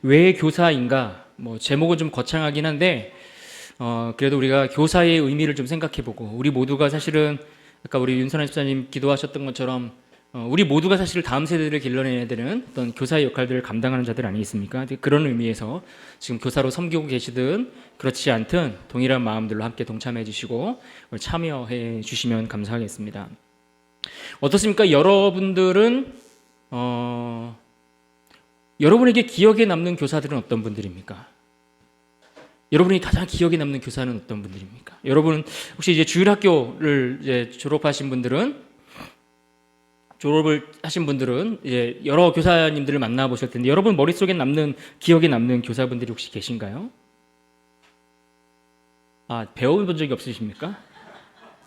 왜 교사인가? 뭐 제목은 좀 거창하긴 한데 그래도 우리가 교사의 의미를 좀 생각해보고 우리 모두가 사실은 아까 우리 윤선아 집사님 기도하셨던 것처럼 우리 모두가 사실 다음 세대들을 길러내야 되는 어떤 교사의 역할들을 감당하는 자들 아니겠습니까? 그런 의미에서 지금 교사로 섬기고 계시든 그렇지 않든 동일한 마음들로 함께 동참해 주시고 참여해 주시면 감사하겠습니다. 어떻습니까? 여러분들은 여러분에게 기억에 남는 교사들은 어떤 분들입니까? 여러분이 가장 기억에 남는 교사는 어떤 분들입니까? 여러분 혹시 이제 주일학교를 이제 졸업을 하신 분들은 이제 여러 교사님들을 만나보실 텐데 여러분 머릿속에 남는 기억에 남는 교사분들이 혹시 계신가요? 배워본 적이 없으십니까?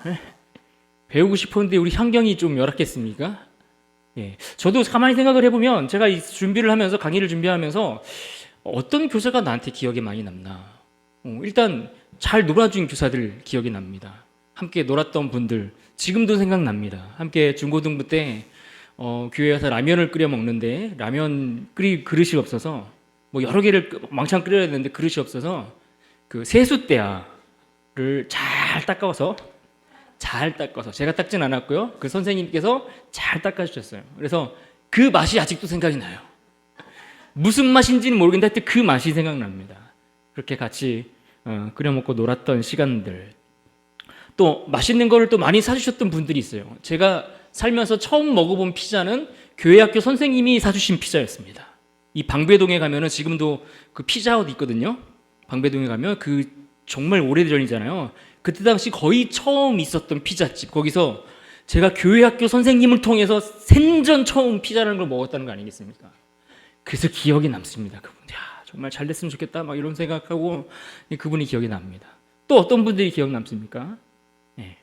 네? 배우고 싶었는데 우리 환경이 좀 열악했습니까? 예. 저도 가만히 생각을 해보면 제가 이 준비를 하면서 강의를 준비하면서 어떤 교사가 나한테 기억에 많이 남나? 일단 잘 놀아준 교사들 기억이 납니다. 함께 놀았던 분들 지금도 생각납니다. 함께 중고등부 때 교회 와서 라면을 끓여 먹는데 라면 끓일 그릇이 없어서 뭐 여러 개를 왕창 끓여야 되는데 그릇이 없어서 그 세숫대야를 잘 닦아서 제가 닦진 않았고요. 그 선생님께서 잘 닦아주셨어요. 그래서 그 맛이 아직도 생각이 나요. 무슨 맛인지는 모르겠는데 하여튼 그 맛이 생각납니다. 그렇게 같이 끓여 먹고 놀았던 시간들. 또 맛있는 거를 또 많이 사주셨던 분들이 있어요. 제가 살면서 처음 먹어본 피자는 교회 학교 선생님이 사주신 피자였습니다. 이 방배동에 가면은 지금도 그 피자헛 있거든요. 방배동에 가면 그 정말 오래전이잖아요. 그때 당시 거의 처음 있었던 피자집. 거기서 제가 교회 학교 선생님을 통해서 생전 처음 피자라는 걸 먹었다는 거 아니겠습니까? 그래서 기억이 남습니다. 그분. 정말 잘 됐으면 좋겠다. 막 이런 생각하고 그분이 기억이 납니다. 또 어떤 분들이 기억 남습니까? 네.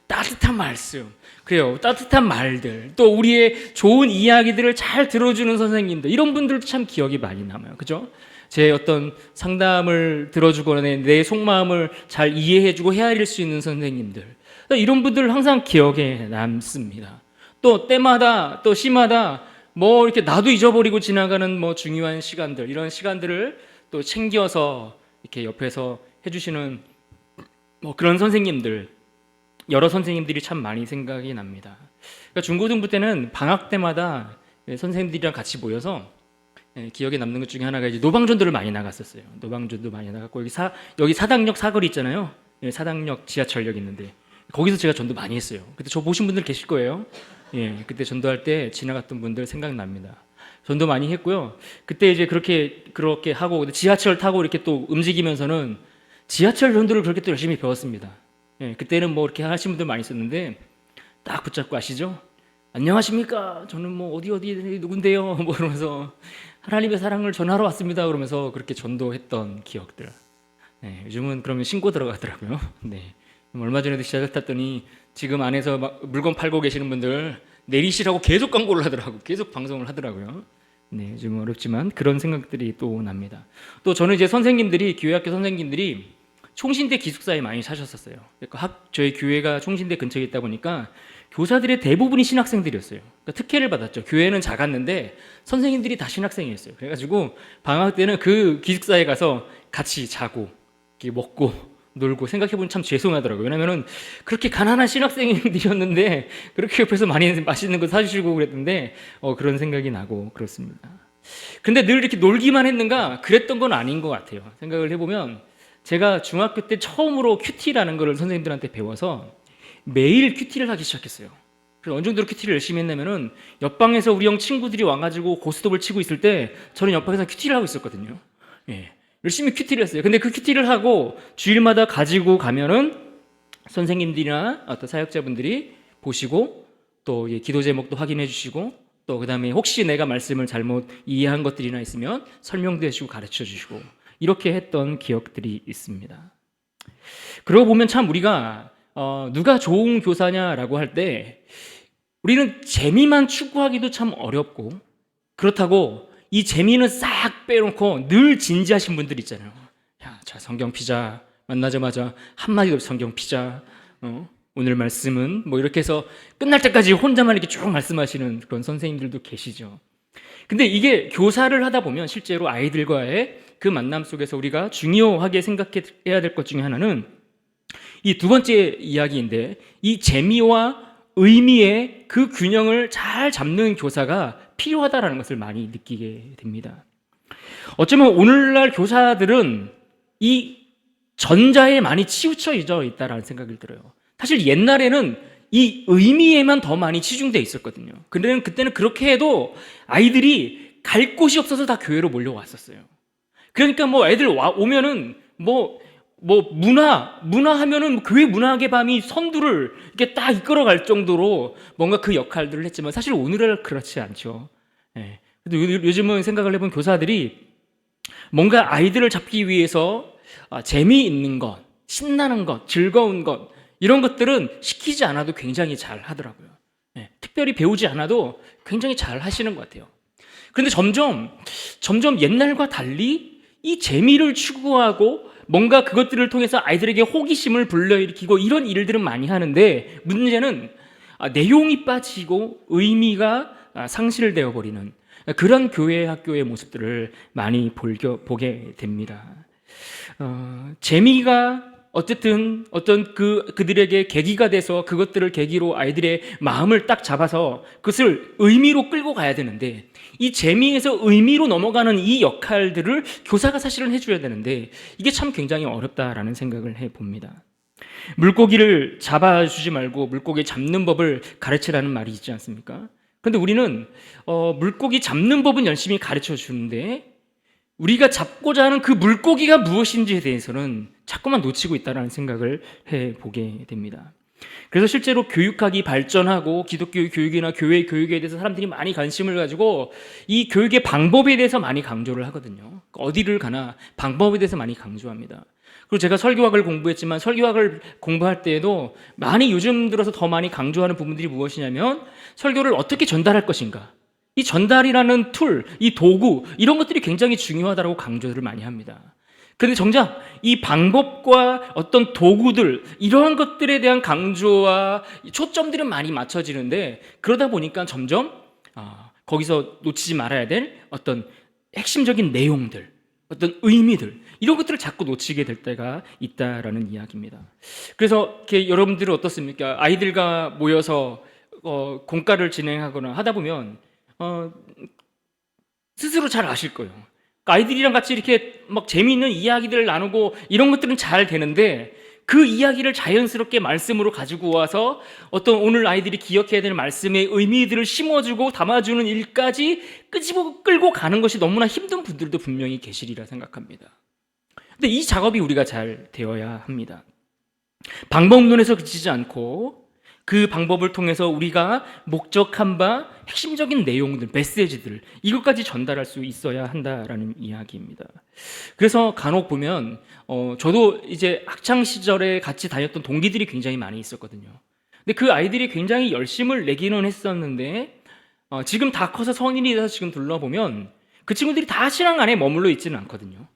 따뜻한 말씀. 그래요. 따뜻한 말들. 또 우리의 좋은 이야기들을 잘 들어주는 선생님들. 이런 분들도 참 기억이 많이 남아요. 그죠? 제 어떤 상담을 들어주거나 내 속마음을 잘 이해해주고 헤아릴 수 있는 선생님들. 이런 분들 항상 기억에 남습니다. 또 때마다 또 시마다 뭐 이렇게 나도 잊어버리고 지나가는 뭐 중요한 시간들, 이런 시간들을 또 챙겨서 이렇게 옆에서 해주시는 뭐 그런 선생님들, 여러 선생님들이 참 많이 생각이 납니다. 그러니까 중고등부 때는 방학 때마다 선생님들이랑 같이 모여서 기억에 남는 것 중에 하나가 이제 노방전도를 많이 나갔었어요. 노방전도 많이 나갔고 여기 사당역 사거리 있잖아요. 사당역 지하철역 있는데 거기서 제가 전도 많이 했어요. 그때 저 보신 분들 계실 거예요. 그때 전도할 때 지나갔던 분들 생각납니다. 전도 많이 했고요. 그때 이제 그렇게 하고 지하철 타고 이렇게 또 움직이면서는 지하철 전도를 그렇게 또 열심히 배웠습니다. 그때는 뭐 이렇게 하신 분들 많이 있었는데 딱 붙잡고 아시죠? 안녕하십니까? 저는 뭐 어디 누군데요? 뭐 그러면서 하나님의 사랑을 전하러 왔습니다. 그러면서 그렇게 전도했던 기억들. 요즘은 그러면 신고 들어가더라고요. 얼마 전에도 지하철 탔더니 지금 안에서 막 물건 팔고 계시는 분들 내리시라고 계속 광고를 하더라고요. 계속 방송을 하더라고요. 좀 어렵지만 그런 생각들이 또 납니다. 또 저는 이제 교회 학교 선생님들이 총신대 기숙사에 많이 사셨었어요. 그러니까 저희 교회가 총신대 근처에 있다 보니까 교사들의 대부분이 신학생들이었어요. 그러니까 특혜를 받았죠. 교회는 작았는데 선생님들이 다 신학생이었어요. 그래가지고 방학 때는 그 기숙사에 가서 같이 자고 먹고 놀고 생각해보면 참 죄송하더라고요. 왜냐면은 그렇게 가난한 신학생들이었는데 그렇게 옆에서 많이 맛있는 거 사주시고 그랬는데 그런 생각이 나고 그렇습니다. 근데 늘 이렇게 놀기만 했는가? 그랬던 건 아닌 것 같아요. 생각을 해보면 제가 중학교 때 처음으로 큐티라는 걸 선생님들한테 배워서 매일 큐티를 하기 시작했어요. 그래서 어느 정도로 큐티를 열심히 했냐면은 옆방에서 우리 형 친구들이 와가지고 고스톱을 치고 있을 때 저는 옆방에서 큐티를 하고 있었거든요. 열심히 큐티를 했어요. 근데 그 큐티를 하고 주일마다 가지고 가면은 선생님들이나 어떤 사역자분들이 보시고 또 기도 제목도 확인해 주시고 또 그 다음에 혹시 내가 말씀을 잘못 이해한 것들이나 있으면 설명도 해주시고 가르쳐 주시고 이렇게 했던 기억들이 있습니다. 그러고 보면 참 우리가 누가 좋은 교사냐라고 할 때 우리는 재미만 추구하기도 참 어렵고 그렇다고 이 재미는 싹 빼놓고 늘 진지하신 분들 있잖아요. 자, 성경 피자 만나자마자 한마디도 없이 성경 피자 오늘 말씀은 뭐 이렇게 해서 끝날 때까지 혼자만 이렇게 쭉 말씀하시는 그런 선생님들도 계시죠. 근데 이게 교사를 하다 보면 실제로 아이들과의 그 만남 속에서 우리가 중요하게 생각해야 될 것 중에 하나는 이 두 번째 이야기인데, 이 재미와 의미의 그 균형을 잘 잡는 교사가 필요하다라는 것을 많이 느끼게 됩니다. 어쩌면 오늘날 교사들은 이 전자에 많이 치우쳐 있다라는 생각이 들어요. 사실 옛날에는 이 의미에만 더 많이 치중되어 있었거든요. 그때는 그렇게 해도 아이들이 갈 곳이 없어서 다 교회로 몰려왔었어요. 그러니까 뭐 애들 오면은 문화 하면은 교회 문화의 밤이 선두를 이렇게 딱 이끌어갈 정도로 뭔가 그 역할들을 했지만, 사실 오늘은 그렇지 않죠. 예. 요즘은 생각을 해본 교사들이 뭔가 아이들을 잡기 위해서 재미있는 것, 신나는 것, 즐거운 것, 이런 것들은 시키지 않아도 굉장히 잘 하더라고요. 예. 특별히 배우지 않아도 굉장히 잘 하시는 것 같아요. 그런데 점점 옛날과 달리 이 재미를 추구하고 뭔가 그것들을 통해서 아이들에게 호기심을 불러일으키고 이런 일들은 많이 하는데, 문제는 내용이 빠지고 의미가 상실되어 버리는 그런 교회 학교의 모습들을 많이 보게 됩니다. 재미가 어쨌든 어떤 그들에게 계기가 돼서 그것들을 계기로 아이들의 마음을 딱 잡아서 그것을 의미로 끌고 가야 되는데, 이 재미에서 의미로 넘어가는 이 역할들을 교사가 사실은 해줘야 되는데, 이게 참 굉장히 어렵다라는 생각을 해봅니다. 물고기를 잡아주지 말고 물고기 잡는 법을 가르치라는 말이 있지 않습니까? 그런데 우리는 물고기 잡는 법은 열심히 가르쳐 주는데, 우리가 잡고자 하는 그 물고기가 무엇인지에 대해서는 자꾸만 놓치고 있다는 생각을 해보게 됩니다. 그래서 실제로 교육학이 발전하고 기독교 교육이나 교회 교육에 대해서 사람들이 많이 관심을 가지고 이 교육의 방법에 대해서 많이 강조를 하거든요. 어디를 가나 방법에 대해서 많이 강조합니다. 그리고 제가 설교학을 공부했지만, 설교학을 공부할 때에도 많이 요즘 들어서 더 많이 강조하는 부분들이 무엇이냐면, 설교를 어떻게 전달할 것인가, 이 전달이라는 툴, 이 도구, 이런 것들이 굉장히 중요하다고 강조를 많이 합니다. 그런데 정작 이 방법과 어떤 도구들, 이러한 것들에 대한 강조와 초점들은 많이 맞춰지는데, 그러다 보니까 점점 거기서 놓치지 말아야 될 어떤 핵심적인 내용들, 어떤 의미들, 이런 것들을 자꾸 놓치게 될 때가 있다라는 이야기입니다. 그래서 이렇게 여러분들은 어떻습니까? 아이들과 모여서 공과를 진행하거나 하다 보면 스스로 잘 아실 거예요. 그러니까 아이들이랑 같이 이렇게 막 재미있는 이야기들을 나누고 이런 것들은 잘 되는데, 그 이야기를 자연스럽게 말씀으로 가지고 와서 어떤 오늘 아이들이 기억해야 되는 말씀의 의미들을 심어주고 담아주는 일까지 끄집어 끌고 가는 것이 너무나 힘든 분들도 분명히 계시리라 생각합니다. 근데 이 작업이 우리가 잘 되어야 합니다. 방법론에서 그치지 않고 그 방법을 통해서 우리가 목적한 바 핵심적인 내용들, 메시지들, 이것까지 전달할 수 있어야 한다라는 이야기입니다. 그래서 간혹 보면 저도 이제 학창 시절에 같이 다녔던 동기들이 굉장히 많이 있었거든요. 근데 그 아이들이 굉장히 열심을 내기는 했었는데, 지금 다 커서 성인이 돼서 지금 둘러보면 그 친구들이 다 신앙 안에 머물러 있지는 않거든요.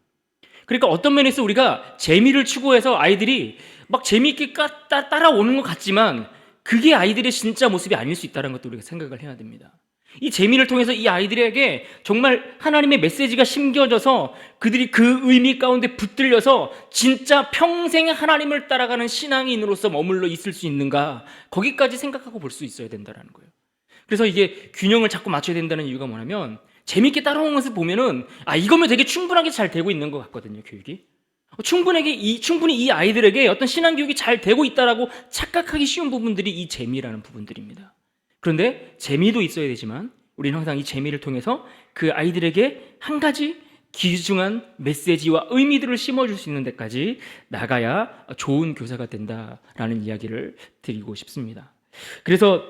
그러니까 어떤 면에서 우리가 재미를 추구해서 아이들이 막 재미있게 따라오는 것 같지만, 그게 아이들의 진짜 모습이 아닐 수 있다는 것도 우리가 생각을 해야 됩니다. 이 재미를 통해서 이 아이들에게 정말 하나님의 메시지가 심겨져서 그들이 그 의미 가운데 붙들려서 진짜 평생 하나님을 따라가는 신앙인으로서 머물러 있을 수 있는가, 거기까지 생각하고 볼 수 있어야 된다는 거예요. 그래서 이게 균형을 자꾸 맞춰야 된다는 이유가 뭐냐면, 재미있게 따라오는 것을 보면은 이거면 되게 충분하게 잘 되고 있는 것 같거든요, 교육이. 충분히 이 아이들에게 어떤 신앙 교육이 잘 되고 있다라고 착각하기 쉬운 부분들이 이 재미라는 부분들입니다. 그런데 재미도 있어야 되지만, 우리는 항상 이 재미를 통해서 그 아이들에게 한 가지 귀중한 메시지와 의미들을 심어줄 수 있는 데까지 나가야 좋은 교사가 된다라는 이야기를 드리고 싶습니다. 그래서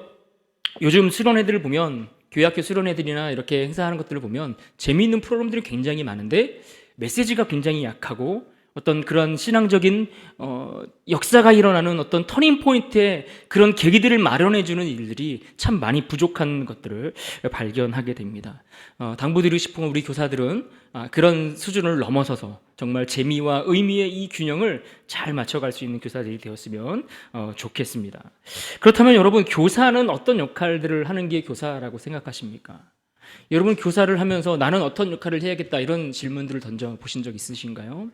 요즘 수련회들을 보면, 교회학교 수련회들이나 이렇게 행사하는 것들을 보면 재미있는 프로그램들이 굉장히 많은데 메시지가 굉장히 약하고, 어떤 그런 신앙적인 역사가 일어나는 어떤 터닝 포인트의 그런 계기들을 마련해주는 일들이 참 많이 부족한 것들을 발견하게 됩니다. 당부드리고 싶은 우리 교사들은 그런 수준을 넘어서서 정말 재미와 의미의 이 균형을 잘 맞춰갈 수 있는 교사들이 되었으면 좋겠습니다. 그렇다면 여러분, 교사는 어떤 역할들을 하는 게 교사라고 생각하십니까? 여러분 교사를 하면서 나는 어떤 역할을 해야겠다 이런 질문들을 던져 보신 적 있으신가요?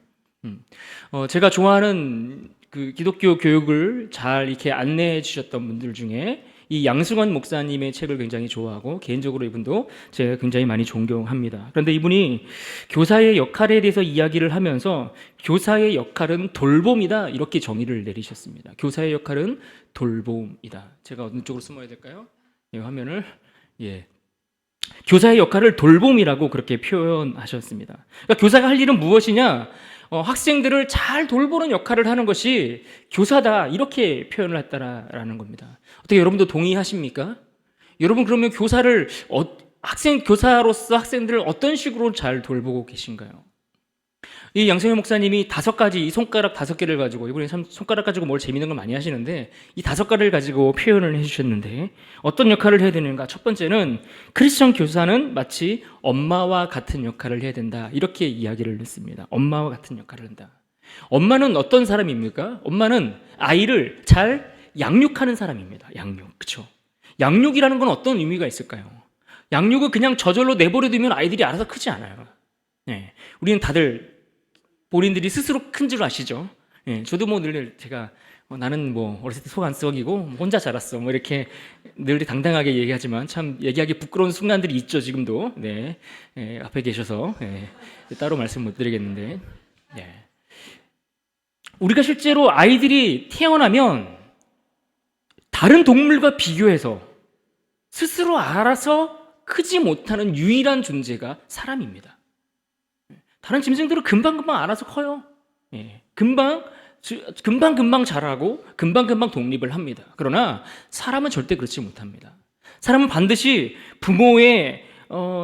제가 좋아하는 그 기독교 교육을 잘 이렇게 안내해 주셨던 분들 중에 이 양승환 목사님의 책을 굉장히 좋아하고 개인적으로 이분도 제가 굉장히 많이 존경합니다. 그런데 이분이 교사의 역할에 대해서 이야기를 하면서 교사의 역할은 돌봄이다 이렇게 정의를 내리셨습니다. 교사의 역할은 돌봄이다. 제가 어느 쪽으로 숨어야 될까요? 화면을 교사의 역할을 돌봄이라고 그렇게 표현하셨습니다. 그러니까 교사가 할 일은 무엇이냐? 학생들을 잘 돌보는 역할을 하는 것이 교사다 이렇게 표현을 했다라는 겁니다. 어떻게 여러분도 동의하십니까? 여러분 그러면 교사로서 학생들을 어떤 식으로 잘 돌보고 계신가요? 이 양성현 목사님이 5가지, 이 손가락 5개를 가지고, 이번에 참 손가락 가지고 뭘 재밌는 걸 많이 하시는데, 이 5가지를 가지고 표현을 해주셨는데, 어떤 역할을 해야 되는가? 첫 번째는, 크리스천 교사는 마치 엄마와 같은 역할을 해야 된다. 이렇게 이야기를 했습니다. 엄마와 같은 역할을 한다. 엄마는 어떤 사람입니까? 엄마는 아이를 잘 양육하는 사람입니다. 양육. 그쵸? 양육이라는 건 어떤 의미가 있을까요? 양육은 그냥 저절로 내버려 두면 아이들이 알아서 크지 않아요. 네. 우리는 다들 본인들이 스스로 큰 줄 아시죠? 저도 늘 제가 나는 어렸을 때 속 안 썩이고 혼자 자랐어 이렇게 늘 당당하게 얘기하지만 참 얘기하기 부끄러운 순간들이 있죠 지금도. 앞에 계셔서 따로 말씀 못 드리겠는데 우리가 실제로 아이들이 태어나면 다른 동물과 비교해서 스스로 알아서 크지 못하는 유일한 존재가 사람입니다. 다른 짐승들은 금방금방 알아서 커요. 금방 자라고 금방 독립을 합니다. 그러나 사람은 절대 그렇지 못합니다. 사람은 반드시 부모의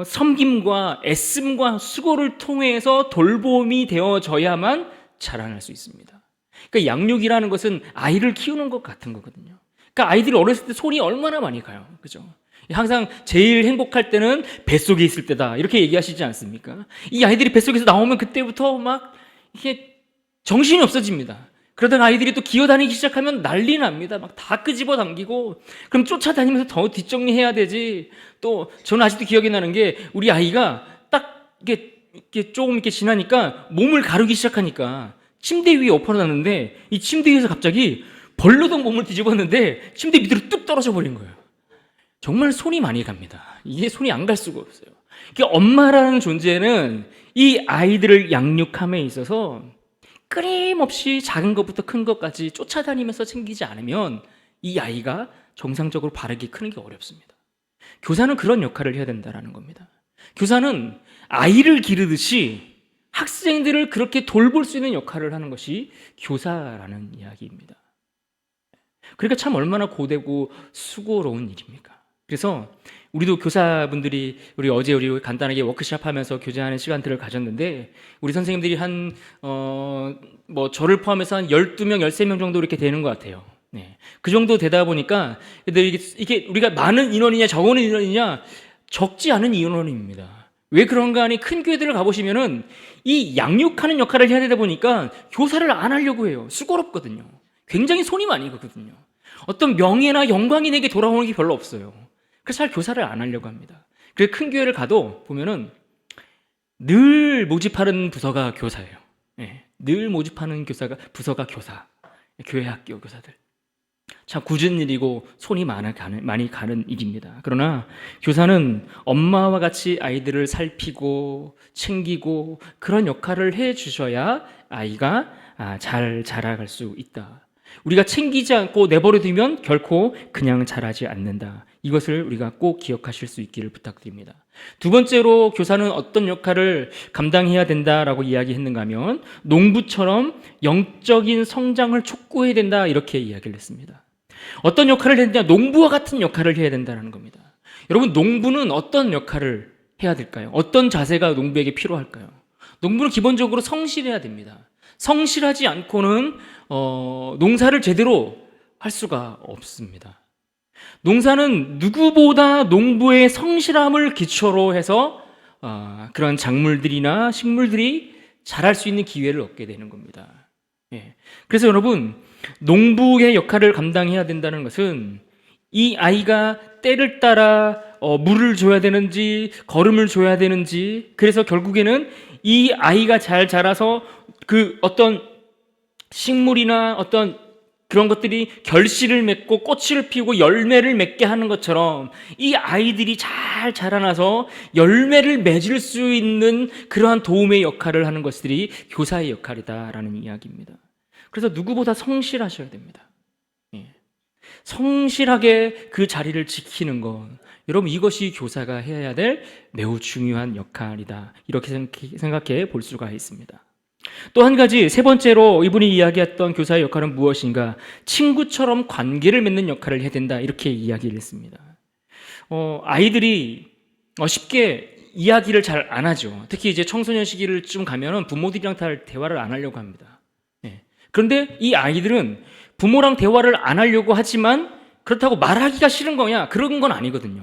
섬김과 애씀과 수고를 통해서 돌봄이 되어져야만 자라날 수 있습니다. 그러니까 양육이라는 것은 아이를 키우는 것 같은 거거든요. 그러니까 아이들이 어렸을 때 손이 얼마나 많이 가요. 그죠? 항상 제일 행복할 때는 뱃속에 있을 때다 이렇게 얘기하시지 않습니까? 이 아이들이 뱃속에서 나오면 그때부터 막 이게 정신이 없어집니다. 그러다가 아이들이 또 기어다니기 시작하면 난리 납니다. 막 다 끄집어 당기고 그럼 쫓아다니면서 더 뒷정리해야 되지. 또 저는 아직도 기억이 나는 게 우리 아이가 딱 이렇게 조금 이렇게 지나니까 몸을 가르기 시작하니까 침대 위에 엎어놨는데 이 침대 위에서 갑자기 벌러덩 몸을 뒤집었는데 침대 밑으로 뚝 떨어져 버린 거예요. 정말 손이 많이 갑니다. 이게 손이 안 갈 수가 없어요. 그러니까 엄마라는 존재는 이 아이들을 양육함에 있어서 끊임없이 작은 것부터 큰 것까지 쫓아다니면서 챙기지 않으면 이 아이가 정상적으로 바르게 크는 게 어렵습니다. 교사는 그런 역할을 해야 된다는 겁니다. 교사는 아이를 기르듯이 학생들을 그렇게 돌볼 수 있는 역할을 하는 것이 교사라는 이야기입니다. 그러니까 참 얼마나 고되고 수고로운 일입니까? 그래서 우리도 교사분들이 어제 우리 간단하게 워크숍 하면서 교제하는 시간들을 가졌는데 우리 선생님들이 저를 포함해서 한 12명, 13명 정도 이렇게 되는 것 같아요. 그 정도 되다 보니까 이게 우리가 많은 인원이냐 적은 인원이냐 적지 않은 인원입니다. 왜 그런가 하니 큰 교회들을 가보시면은 이 양육하는 역할을 해야 되다 보니까 교사를 안 하려고 해요. 수고롭거든요. 굉장히 손이 많이 가거든요. 어떤 명예나 영광이 내게 돌아오는 게 별로 없어요. 그래서 잘 교사를 안 하려고 합니다. 그래서 큰 교회를 가도 보면은 늘 모집하는 부서가 교사예요. 늘 모집하는 부서가 교사. 교회 학교 교사들. 참 굳은 일이고 손이 많이 가는 일입니다. 그러나 교사는 엄마와 같이 아이들을 살피고 챙기고 그런 역할을 해 주셔야 아이가 잘 자라갈 수 있다. 우리가 챙기지 않고 내버려 두면 결코 그냥 자라지 않는다. 이것을 우리가 꼭 기억하실 수 있기를 부탁드립니다. 두 번째로 교사는 어떤 역할을 감당해야 된다라고 이야기했는가 하면 농부처럼 영적인 성장을 촉구해야 된다 이렇게 이야기를 했습니다. 어떤 역할을 해야 되냐? 농부와 같은 역할을 해야 된다는 겁니다. 여러분 농부는 어떤 역할을 해야 될까요? 어떤 자세가 농부에게 필요할까요? 농부는 기본적으로 성실해야 됩니다. 성실하지 않고는 농사를 제대로 할 수가 없습니다. 농사는 누구보다 농부의 성실함을 기초로 해서 그런 작물들이나 식물들이 자랄 수 있는 기회를 얻게 되는 겁니다. 그래서 여러분 농부의 역할을 감당해야 된다는 것은 이 아이가 때를 따라 물을 줘야 되는지 거름을 줘야 되는지, 그래서 결국에는 이 아이가 잘 자라서 그 어떤 식물이나 어떤 그런 것들이 결실을 맺고 꽃을 피우고 열매를 맺게 하는 것처럼 이 아이들이 잘 자라나서 열매를 맺을 수 있는 그러한 도움의 역할을 하는 것들이 교사의 역할이다라는 이야기입니다. 그래서 누구보다 성실하셔야 됩니다. 성실하게 그 자리를 지키는 것, 여러분 이것이 교사가 해야 될 매우 중요한 역할이다, 이렇게 생각해 볼 수가 있습니다. 또 한 가지, 세 번째로 이분이 이야기했던 교사의 역할은 무엇인가? 친구처럼 관계를 맺는 역할을 해야 된다, 이렇게 이야기를 했습니다. 아이들이 쉽게 이야기를 잘 안 하죠. 특히 이제 청소년 시기를 좀 가면은 부모들이랑 잘 대화를 안 하려고 합니다. 그런데 이 아이들은 부모랑 대화를 안 하려고 하지만 그렇다고 말하기가 싫은 거냐? 그런 건 아니거든요.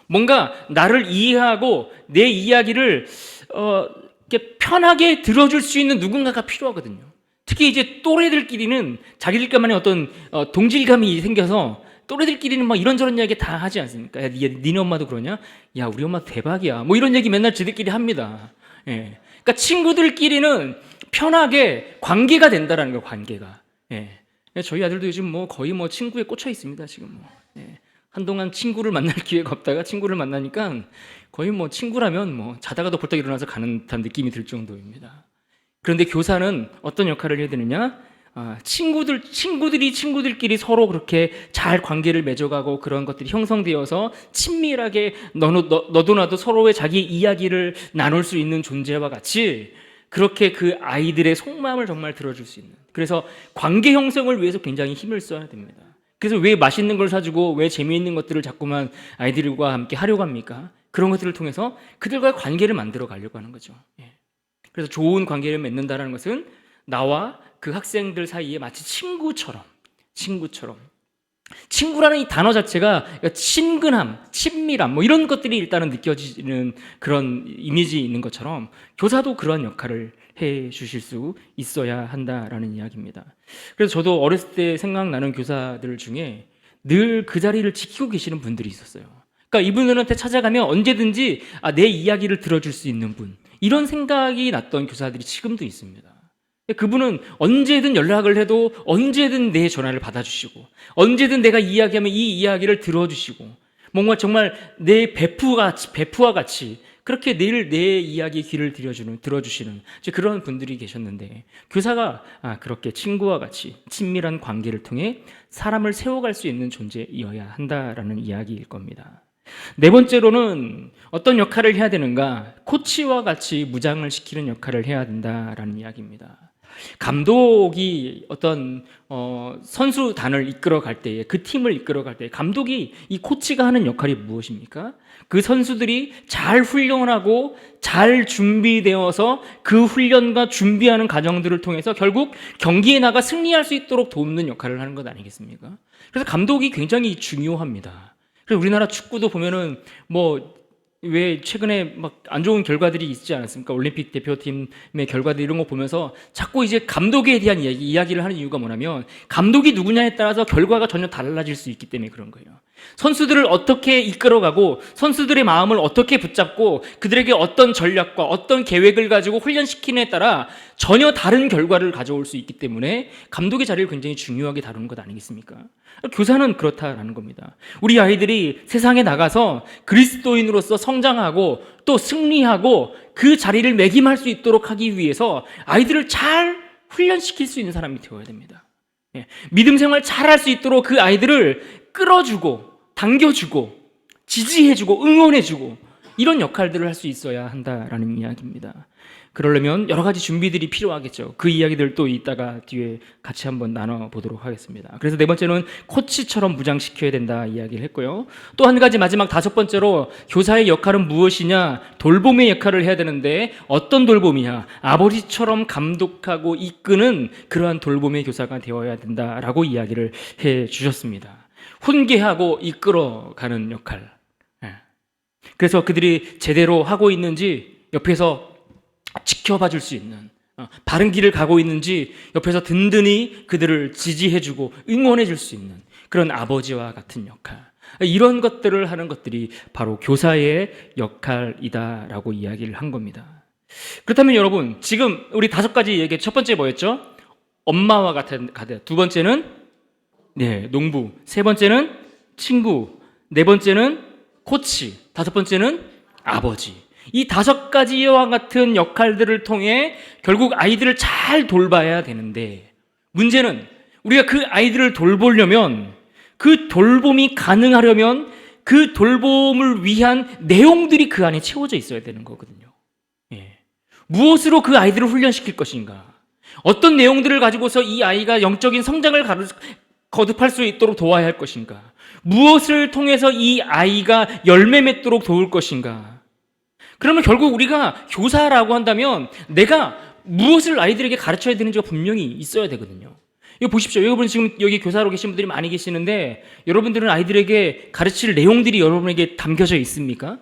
뭔가 나를 이해하고 내 이야기를 이렇게 편하게 들어줄 수 있는 누군가가 필요하거든요. 특히 이제 또래들끼리는 자기들만의 어떤 동질감이 생겨서 또래들끼리는 막 이런저런 이야기 다 하지 않습니까? 야, 니네 엄마도 그러냐? 야, 우리 엄마 대박이야. 뭐 이런 얘기 맨날 지들끼리 합니다. 그러니까 친구들끼리는 편하게 관계가 된다라는 거예요, 관계가. 저희 아들도 요즘 뭐 거의 뭐 친구에 꽂혀 있습니다, 지금 뭐. 한동안 친구를 만날 기회가 없다가 친구를 만나니까 거의 뭐 친구라면 뭐 자다가도 벌떡 일어나서 가는 듯한 느낌이 들 정도입니다. 그런데 교사는 어떤 역할을 해야 되느냐? 친구들이 친구들끼리 서로 그렇게 잘 관계를 맺어가고 그런 것들이 형성되어서 친밀하게 너도 나도 서로의 자기 이야기를 나눌 수 있는 존재와 같이 그렇게 그 아이들의 속마음을 정말 들어줄 수 있는, 그래서 관계 형성을 위해서 굉장히 힘을 써야 됩니다. 그래서 왜 맛있는 걸 사주고 왜 재미있는 것들을 자꾸만 아이들과 함께 하려고 합니까? 그런 것들을 통해서 그들과의 관계를 만들어 가려고 하는 거죠. 그래서 좋은 관계를 맺는다는 것은 나와 그 학생들 사이에 마치 친구라는 이 단어 자체가 친근함, 친밀함 뭐 이런 것들이 일단은 느껴지는 그런 이미지 있는 것처럼 교사도 그런 역할을 해 주실 수 있어야 한다라는 이야기입니다. 그래서 저도 어렸을 때 생각나는 교사들 중에 늘 그 자리를 지키고 계시는 분들이 있었어요. 그러니까 이분들한테 찾아가면 언제든지 내 이야기를 들어줄 수 있는 분, 이런 생각이 났던 교사들이 지금도 있습니다. 그분은 언제든 연락을 해도 언제든 내 전화를 받아주시고 언제든 내가 이야기하면 이 이야기를 들어주시고 뭔가 정말 내 베프와 같이 그렇게 늘 내 이야기에 귀를 들어주시는 그런 분들이 계셨는데, 교사가 그렇게 친구와 같이 친밀한 관계를 통해 사람을 세워갈 수 있는 존재이어야 한다라는 이야기일 겁니다. 네 번째로는 어떤 역할을 해야 되는가? 코치와 같이 무장을 시키는 역할을 해야 된다라는 이야기입니다. 감독이 어떤 선수단을 이끌어갈 때에, 그 팀을 이끌어갈 때 감독이, 이 코치가 하는 역할이 무엇입니까? 그 선수들이 잘 훈련하고 잘 준비되어서 그 훈련과 준비하는 과정들을 통해서 결국 경기에 나가 승리할 수 있도록 돕는 역할을 하는 것 아니겠습니까? 그래서 감독이 굉장히 중요합니다. 그래서 우리나라 축구도 보면은 왜 최근에 막 안 좋은 결과들이 있지 않았습니까? 올림픽 대표팀의 결과들 이런 거 보면서 자꾸 이제 감독에 대한 이야기를 하는 이유가 뭐냐면 감독이 누구냐에 따라서 결과가 전혀 달라질 수 있기 때문에 그런 거예요. 선수들을 어떻게 이끌어가고 선수들의 마음을 어떻게 붙잡고 그들에게 어떤 전략과 어떤 계획을 가지고 훈련시키느냐에 따라 전혀 다른 결과를 가져올 수 있기 때문에 감독의 자리를 굉장히 중요하게 다루는 것 아니겠습니까? 교사는 그렇다라는 겁니다. 우리 아이들이 세상에 나가서 그리스도인으로서 성장하고 또 승리하고 그 자리를 매김할 수 있도록 하기 위해서 아이들을 잘 훈련시킬 수 있는 사람이 되어야 됩니다. 믿음 생활 잘 할 수 있도록 그 아이들을 끌어주고 당겨주고 지지해주고 응원해주고 이런 역할들을 할 수 있어야 한다라는 이야기입니다. 그러려면 여러 가지 준비들이 필요하겠죠. 그 이야기들 또 이따가 뒤에 같이 한번 나눠보도록 하겠습니다. 그래서 네 번째는 코치처럼 무장시켜야 된다 이야기를 했고요. 또 한 가지 마지막 다섯 번째로 교사의 역할은 무엇이냐? 돌봄의 역할을 해야 되는데 어떤 돌봄이냐? 아버지처럼 감독하고 이끄는 그러한 돌봄의 교사가 되어야 된다라고 이야기를 해 주셨습니다. 훈계하고 이끌어가는 역할. 그래서 그들이 제대로 하고 있는지 옆에서 지켜봐 줄 수 있는, 바른 길을 가고 있는지 옆에서 든든히 그들을 지지해주고 응원해 줄 수 있는 그런 아버지와 같은 역할. 이런 것들을 하는 것들이 바로 교사의 역할이다라고 이야기를 한 겁니다. 그렇다면 여러분, 지금 우리 5가지 얘기, 첫 번째 뭐였죠? 엄마와 같은, 두 번째는 농부, 세 번째는 친구, 네 번째는 코치, 다섯 번째는 아버지. 이 5가지와 같은 역할들을 통해 결국 아이들을 잘 돌봐야 되는데, 문제는 우리가 그 아이들을 돌보려면, 그 돌봄이 가능하려면 그 돌봄을 위한 내용들이 그 안에 채워져 있어야 되는 거거든요. 무엇으로 그 아이들을 훈련시킬 것인가? 어떤 내용들을 가지고서 이 아이가 영적인 성장을 거듭할 수 있도록 도와야 할 것인가? 무엇을 통해서 이 아이가 열매 맺도록 도울 것인가? 그러면 결국 우리가 교사라고 한다면 내가 무엇을 아이들에게 가르쳐야 되는지가 분명히 있어야 되거든요. 이거 보십시오. 여러분 지금 여기 교사로 계신 분들이 많이 계시는데 여러분들은 아이들에게 가르칠 내용들이 여러분에게 담겨져 있습니까?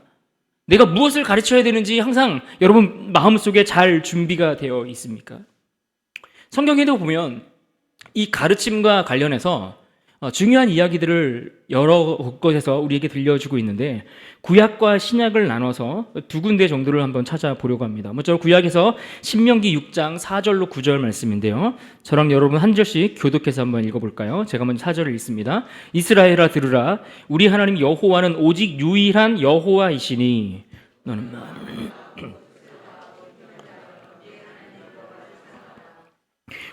내가 무엇을 가르쳐야 되는지 항상 여러분 마음속에 잘 준비가 되어 있습니까? 성경에도 보면 이 가르침과 관련해서 중요한 이야기들을 여러 곳에서 우리에게 들려주고 있는데 구약과 신약을 나눠서 2군데 정도를 한번 찾아보려고 합니다. 먼저 구약에서 신명기 6장 4절로 9절 말씀인데요. 저랑 여러분 한 절씩 교독해서 한번 읽어볼까요? 제가 먼저 4절을 읽습니다. 이스라엘아 들으라, 우리 하나님 여호와는 오직 유일한 여호와이시니 너는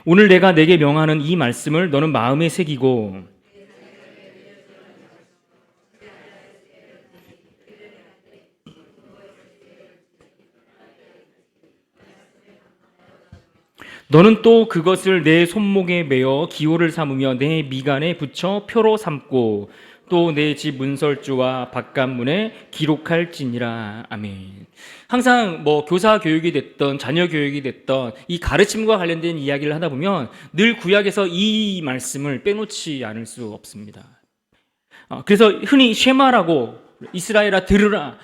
오늘 내가 내게 명하는 이 말씀을 너는 마음에 새기고 너는 또 그것을 내 손목에 매어 기호를 삼으며 내 미간에 붙여 표로 삼고 또 내 집 문설주와 바깥문에 기록할지니라. 아멘. 항상 교사 교육이 됐던 자녀 교육이 됐던 이 가르침과 관련된 이야기를 하다 보면 늘 구약에서 이 말씀을 빼놓지 않을 수 없습니다. 그래서 흔히 쉐마라고 이스라엘아 들으라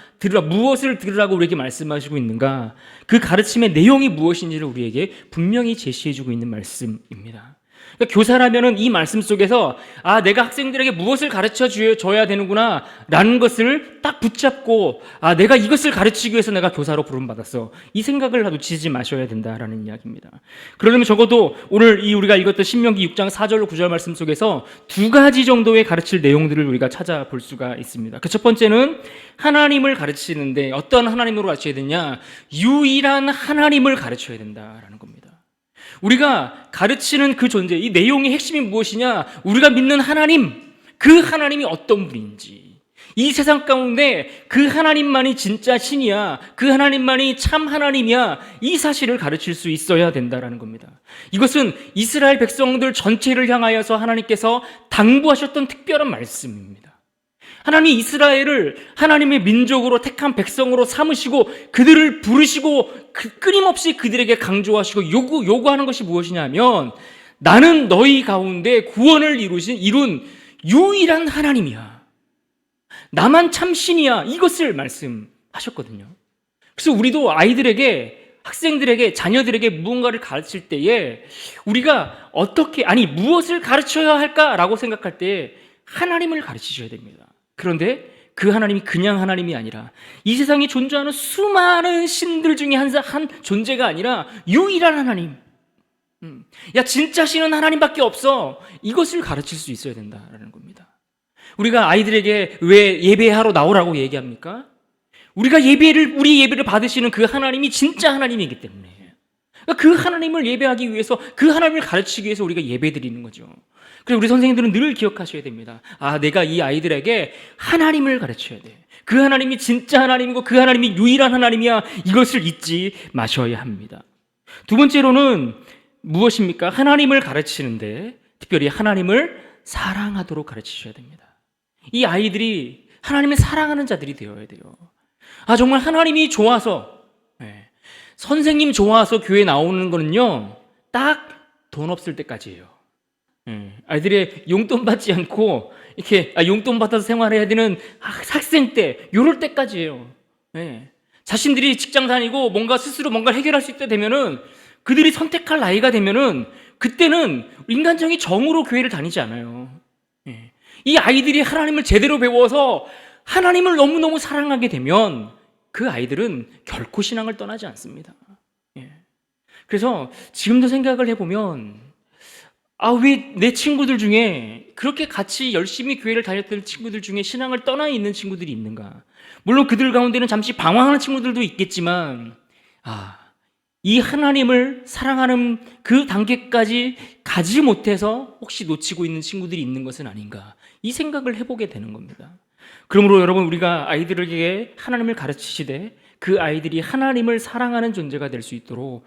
무엇을 들으라고 우리에게 말씀하시고 있는가, 그 가르침의 내용이 무엇인지를 우리에게 분명히 제시해주고 있는 말씀입니다. 그러니까 교사라면은 이 말씀 속에서 내가 학생들에게 무엇을 가르쳐 줘야 되는구나 라는 것을 딱 붙잡고 내가 이것을 가르치기 위해서 내가 교사로 부름받았어, 이 생각을 놓치지 마셔야 된다라는 이야기입니다. 그러려면 적어도 오늘 우리가 읽었던 신명기 6장 4절로 9절 말씀 속에서 2가지 정도의 가르칠 내용들을 우리가 찾아볼 수가 있습니다. 그 첫 번째는 하나님을 가르치는데 어떤 하나님으로 가르쳐야 되냐, 유일한 하나님을 가르쳐야 된다라는 겁니다. 우리가 가르치는 그 존재, 이 내용의 핵심이 무엇이냐, 우리가 믿는 하나님, 그 하나님이 어떤 분인지, 이 세상 가운데 그 하나님만이 진짜 신이야, 그 하나님만이 참 하나님이야, 이 사실을 가르칠 수 있어야 된다는 겁니다. 이것은 이스라엘 백성들 전체를 향하여서 하나님께서 당부하셨던 특별한 말씀입니다. 하나님이 이스라엘을 하나님의 민족으로 택한 백성으로 삼으시고 그들을 부르시고 끊임없이 그들에게 강조하시고 요구하는 것이 무엇이냐면, 나는 너희 가운데 구원을 이룬 유일한 하나님이야, 나만 참신이야, 이것을 말씀하셨거든요. 그래서 우리도 아이들에게, 학생들에게, 자녀들에게 무언가를 가르칠 때에 우리가 무엇을 가르쳐야 할까라고 생각할 때에 하나님을 가르치셔야 됩니다. 그런데 그 하나님이 그냥 하나님이 아니라 이 세상에 존재하는 수많은 신들 중에 한 존재가 아니라 유일한 하나님, 진짜 신은 하나님밖에 없어, 이것을 가르칠 수 있어야 된다라는 겁니다. 우리가 아이들에게 왜 예배하러 나오라고 얘기합니까? 우리 예배를 받으시는 그 하나님이 진짜 하나님이기 때문에, 그 하나님을 예배하기 위해서, 그 하나님을 가르치기 위해서 우리가 예배 드리는 거죠. 그래서 우리 선생님들은 늘 기억하셔야 됩니다. 내가 이 아이들에게 하나님을 가르쳐야 돼, 그 하나님이 진짜 하나님이고 그 하나님이 유일한 하나님이야, 이것을 잊지 마셔야 합니다. 두 번째로는 무엇입니까? 하나님을 가르치는데 특별히 하나님을 사랑하도록 가르치셔야 됩니다. 이 아이들이 하나님을 사랑하는 자들이 되어야 돼요. 정말 하나님이 좋아서, 선생님 좋아서 교회 나오는 거는요, 딱 돈 없을 때까지예요. 아이들의 용돈 받지 않고 이렇게 용돈 받아서 생활해야 되는 학생 때, 요럴 때까지예요. 자신들이 직장 다니고 스스로 뭔가 해결할 수 있다 되면은, 그들이 선택할 나이가 되면은, 그때는 인간적인 정으로 교회를 다니지 않아요. 이 아이들이 하나님을 제대로 배워서 하나님을 너무너무 사랑하게 되면 그 아이들은 결코 신앙을 떠나지 않습니다. 예. 그래서 지금도 생각을 해보면 왜 내 친구들 중에 그렇게 같이 열심히 교회를 다녔던 친구들 중에 신앙을 떠나 있는 친구들이 있는가? 물론 그들 가운데는 잠시 방황하는 친구들도 있겠지만 이 하나님을 사랑하는 그 단계까지 가지 못해서 혹시 놓치고 있는 친구들이 있는 것은 아닌가? 이 생각을 해보게 되는 겁니다. 그러므로 여러분, 우리가 아이들에게 하나님을 가르치시되 그 아이들이 하나님을 사랑하는 존재가 될 수 있도록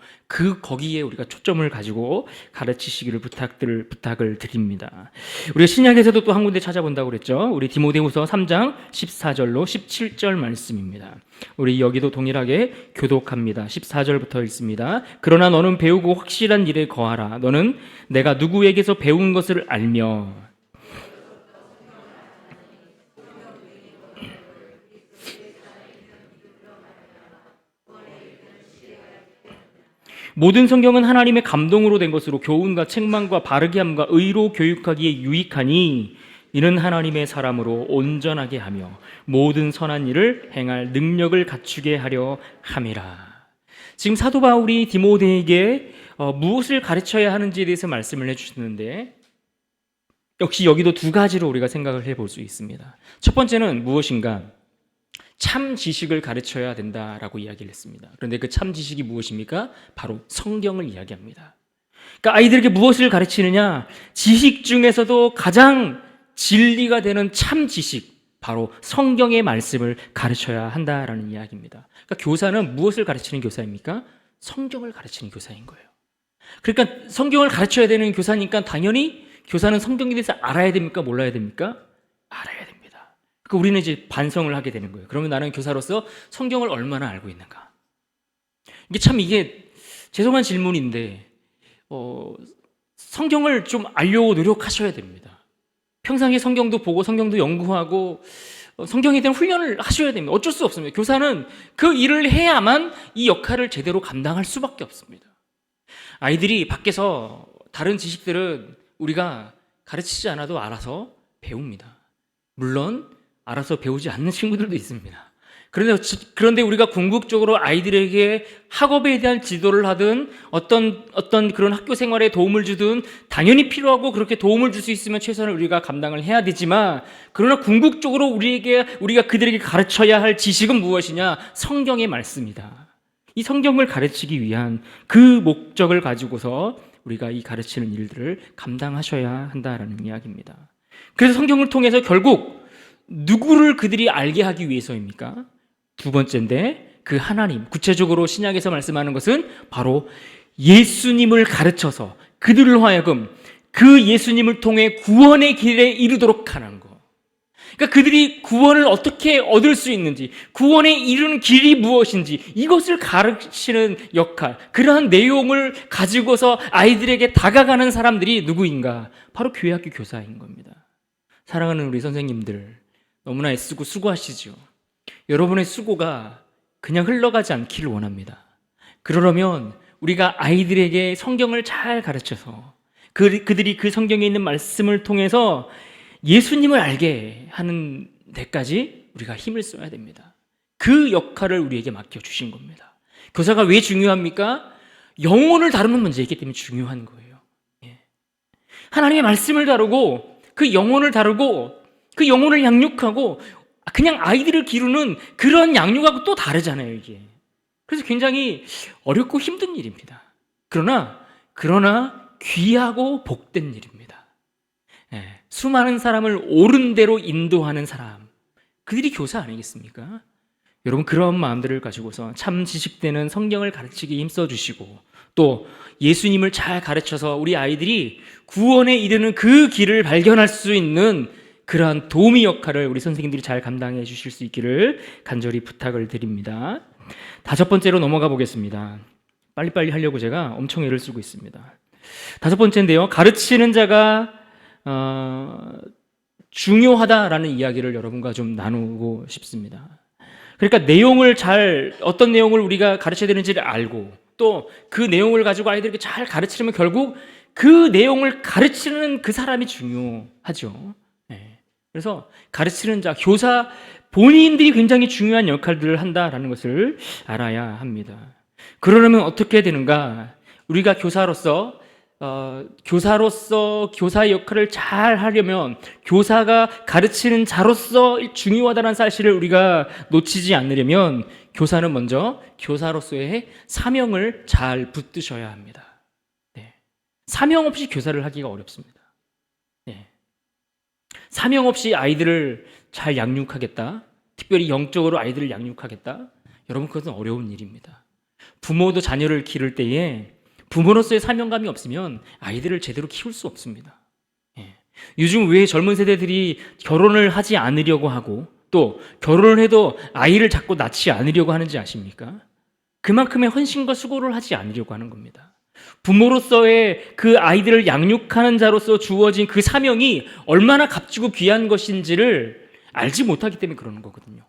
거기에 우리가 초점을 가지고 가르치시기를 부탁을 드립니다. 우리가 신약에서도 또 한 군데 찾아본다고 그랬죠. 우리 디모데후서 3장 14절로 17절 말씀입니다. 우리 여기도 동일하게 교독합니다. 14절부터 읽습니다. 그러나 너는 배우고 확실한 일에 거하라. 너는 내가 누구에게서 배운 것을 알며 모든 성경은 하나님의 감동으로 된 것으로 교훈과 책망과 바르게 함과 의로 교육하기에 유익하니 이는 하나님의 사람으로 온전하게 하며 모든 선한 일을 행할 능력을 갖추게 하려 함이라. 지금 사도 바울이 디모데에게 무엇을 가르쳐야 하는지에 대해서 말씀을 해주시는데 역시 여기도 두 가지로 우리가 생각을 해볼 수 있습니다. 첫 번째는 무엇인가? 참 지식을 가르쳐야 된다라고 이야기를 했습니다. 그런데 그 참 지식이 무엇입니까? 바로 성경을 이야기합니다. 그러니까 아이들에게 무엇을 가르치느냐? 지식 중에서도 가장 진리가 되는 참 지식, 바로 성경의 말씀을 가르쳐야 한다라는 이야기입니다. 그러니까 교사는 무엇을 가르치는 교사입니까? 성경을 가르치는 교사인 거예요. 그러니까 성경을 가르쳐야 되는 교사니까 당연히 교사는 성경에 대해서 알아야 됩니까? 몰라야 됩니까? 알아야 됩니다. 그러니까 우리는 이제 반성을 하게 되는 거예요. 그러면 나는 교사로서 성경을 얼마나 알고 있는가? 이게 죄송한 질문인데 성경을 좀 알려고 노력하셔야 됩니다. 평상시에 성경도 보고 성경도 연구하고 성경에 대한 훈련을 하셔야 됩니다. 어쩔 수 없습니다. 교사는 그 일을 해야만 이 역할을 제대로 감당할 수밖에 없습니다. 아이들이 밖에서 다른 지식들은 우리가 가르치지 않아도 알아서 배웁니다. 물론 알아서 배우지 않는 친구들도 있습니다. 그런데 우리가 궁극적으로 아이들에게 학업에 대한 지도를 하든 어떤 그런 학교 생활에 도움을 주든 당연히 필요하고 그렇게 도움을 줄 수 있으면 최선을 우리가 감당을 해야 되지만, 그러나 궁극적으로 우리가 그들에게 가르쳐야 할 지식은 무엇이냐? 성경의 말씀이다. 이 성경을 가르치기 위한 그 목적을 가지고서 우리가 이 가르치는 일들을 감당하셔야 한다라는 이야기입니다. 그래서 성경을 통해서 결국 누구를 그들이 알게 하기 위해서입니까? 두 번째인데, 그 하나님, 구체적으로 신약에서 말씀하는 것은 바로 예수님을 가르쳐서 그들을 하여금 그 예수님을 통해 구원의 길에 이르도록 하는 것. 그러니까 그들이 구원을 어떻게 얻을 수 있는지, 구원에 이르는 길이 무엇인지 이것을 가르치는 역할, 그러한 내용을 가지고서 아이들에게 다가가는 사람들이 누구인가? 바로 교회학교 교사인 겁니다. 사랑하는 우리 선생님들, 너무나 애쓰고 수고하시죠. 여러분의 수고가 그냥 흘러가지 않기를 원합니다. 그러려면 우리가 아이들에게 성경을 잘 가르쳐서 그들이 그 성경에 있는 말씀을 통해서 예수님을 알게 하는 데까지 우리가 힘을 써야 됩니다. 그 역할을 우리에게 맡겨주신 겁니다. 교사가 왜 중요합니까? 영혼을 다루는 문제이기 때문에 중요한 거예요. 하나님의 말씀을 다루고 그 영혼을 다루고 그 영혼을 양육하고 그냥 아이들을 기르는 그런 양육하고 또 다르잖아요, 이게. 그래서 굉장히 어렵고 힘든 일입니다. 그러나 귀하고 복된 일입니다. 수많은 사람을 옳은 대로 인도하는 사람, 그들이 교사 아니겠습니까? 여러분, 그런 마음들을 가지고서 참 지식되는 성경을 가르치기에 힘써주시고, 또 예수님을 잘 가르쳐서 우리 아이들이 구원에 이르는 그 길을 발견할 수 있는 그러한 도우미 역할을 우리 선생님들이 잘 감당해 주실 수 있기를 간절히 부탁을 드립니다. 다섯 번째로 넘어가 보겠습니다. 빨리빨리 하려고 제가 엄청 애를 쓰고 있습니다. 다섯 번째인데요, 가르치는 자가 중요하다라는 이야기를 여러분과 좀 나누고 싶습니다. 그러니까 어떤 내용을 우리가 가르쳐야 되는지를 알고, 또 그 내용을 가지고 아이들에게 잘 가르치려면 결국 그 내용을 가르치는 그 사람이 중요하죠. 그래서 가르치는 자, 교사 본인들이 굉장히 중요한 역할들을 한다라는 것을 알아야 합니다. 그러려면 어떻게 되는가? 우리가 교사의 역할을 잘 하려면, 교사가 가르치는 자로서 중요하다는 사실을 우리가 놓치지 않으려면, 교사는 먼저 교사로서의 사명을 잘 붙드셔야 합니다. 네. 사명 없이 교사를 하기가 어렵습니다. 네. 사명 없이 아이들을 잘 양육하겠다, 특별히 영적으로 아이들을 양육하겠다, 여러분, 그것은 어려운 일입니다. 부모도 자녀를 기를 때에 부모로서의 사명감이 없으면 아이들을 제대로 키울 수 없습니다. 예. 요즘 왜 젊은 세대들이 결혼을 하지 않으려고 하고 또 결혼을 해도 아이를 자꾸 낳지 않으려고 하는지 아십니까? 그만큼의 헌신과 수고를 하지 않으려고 하는 겁니다. 부모로서의 그 아이들을 양육하는 자로서 주어진 그 사명이 얼마나 값지고 귀한 것인지를 알지 못하기 때문에 그러는 거거든요.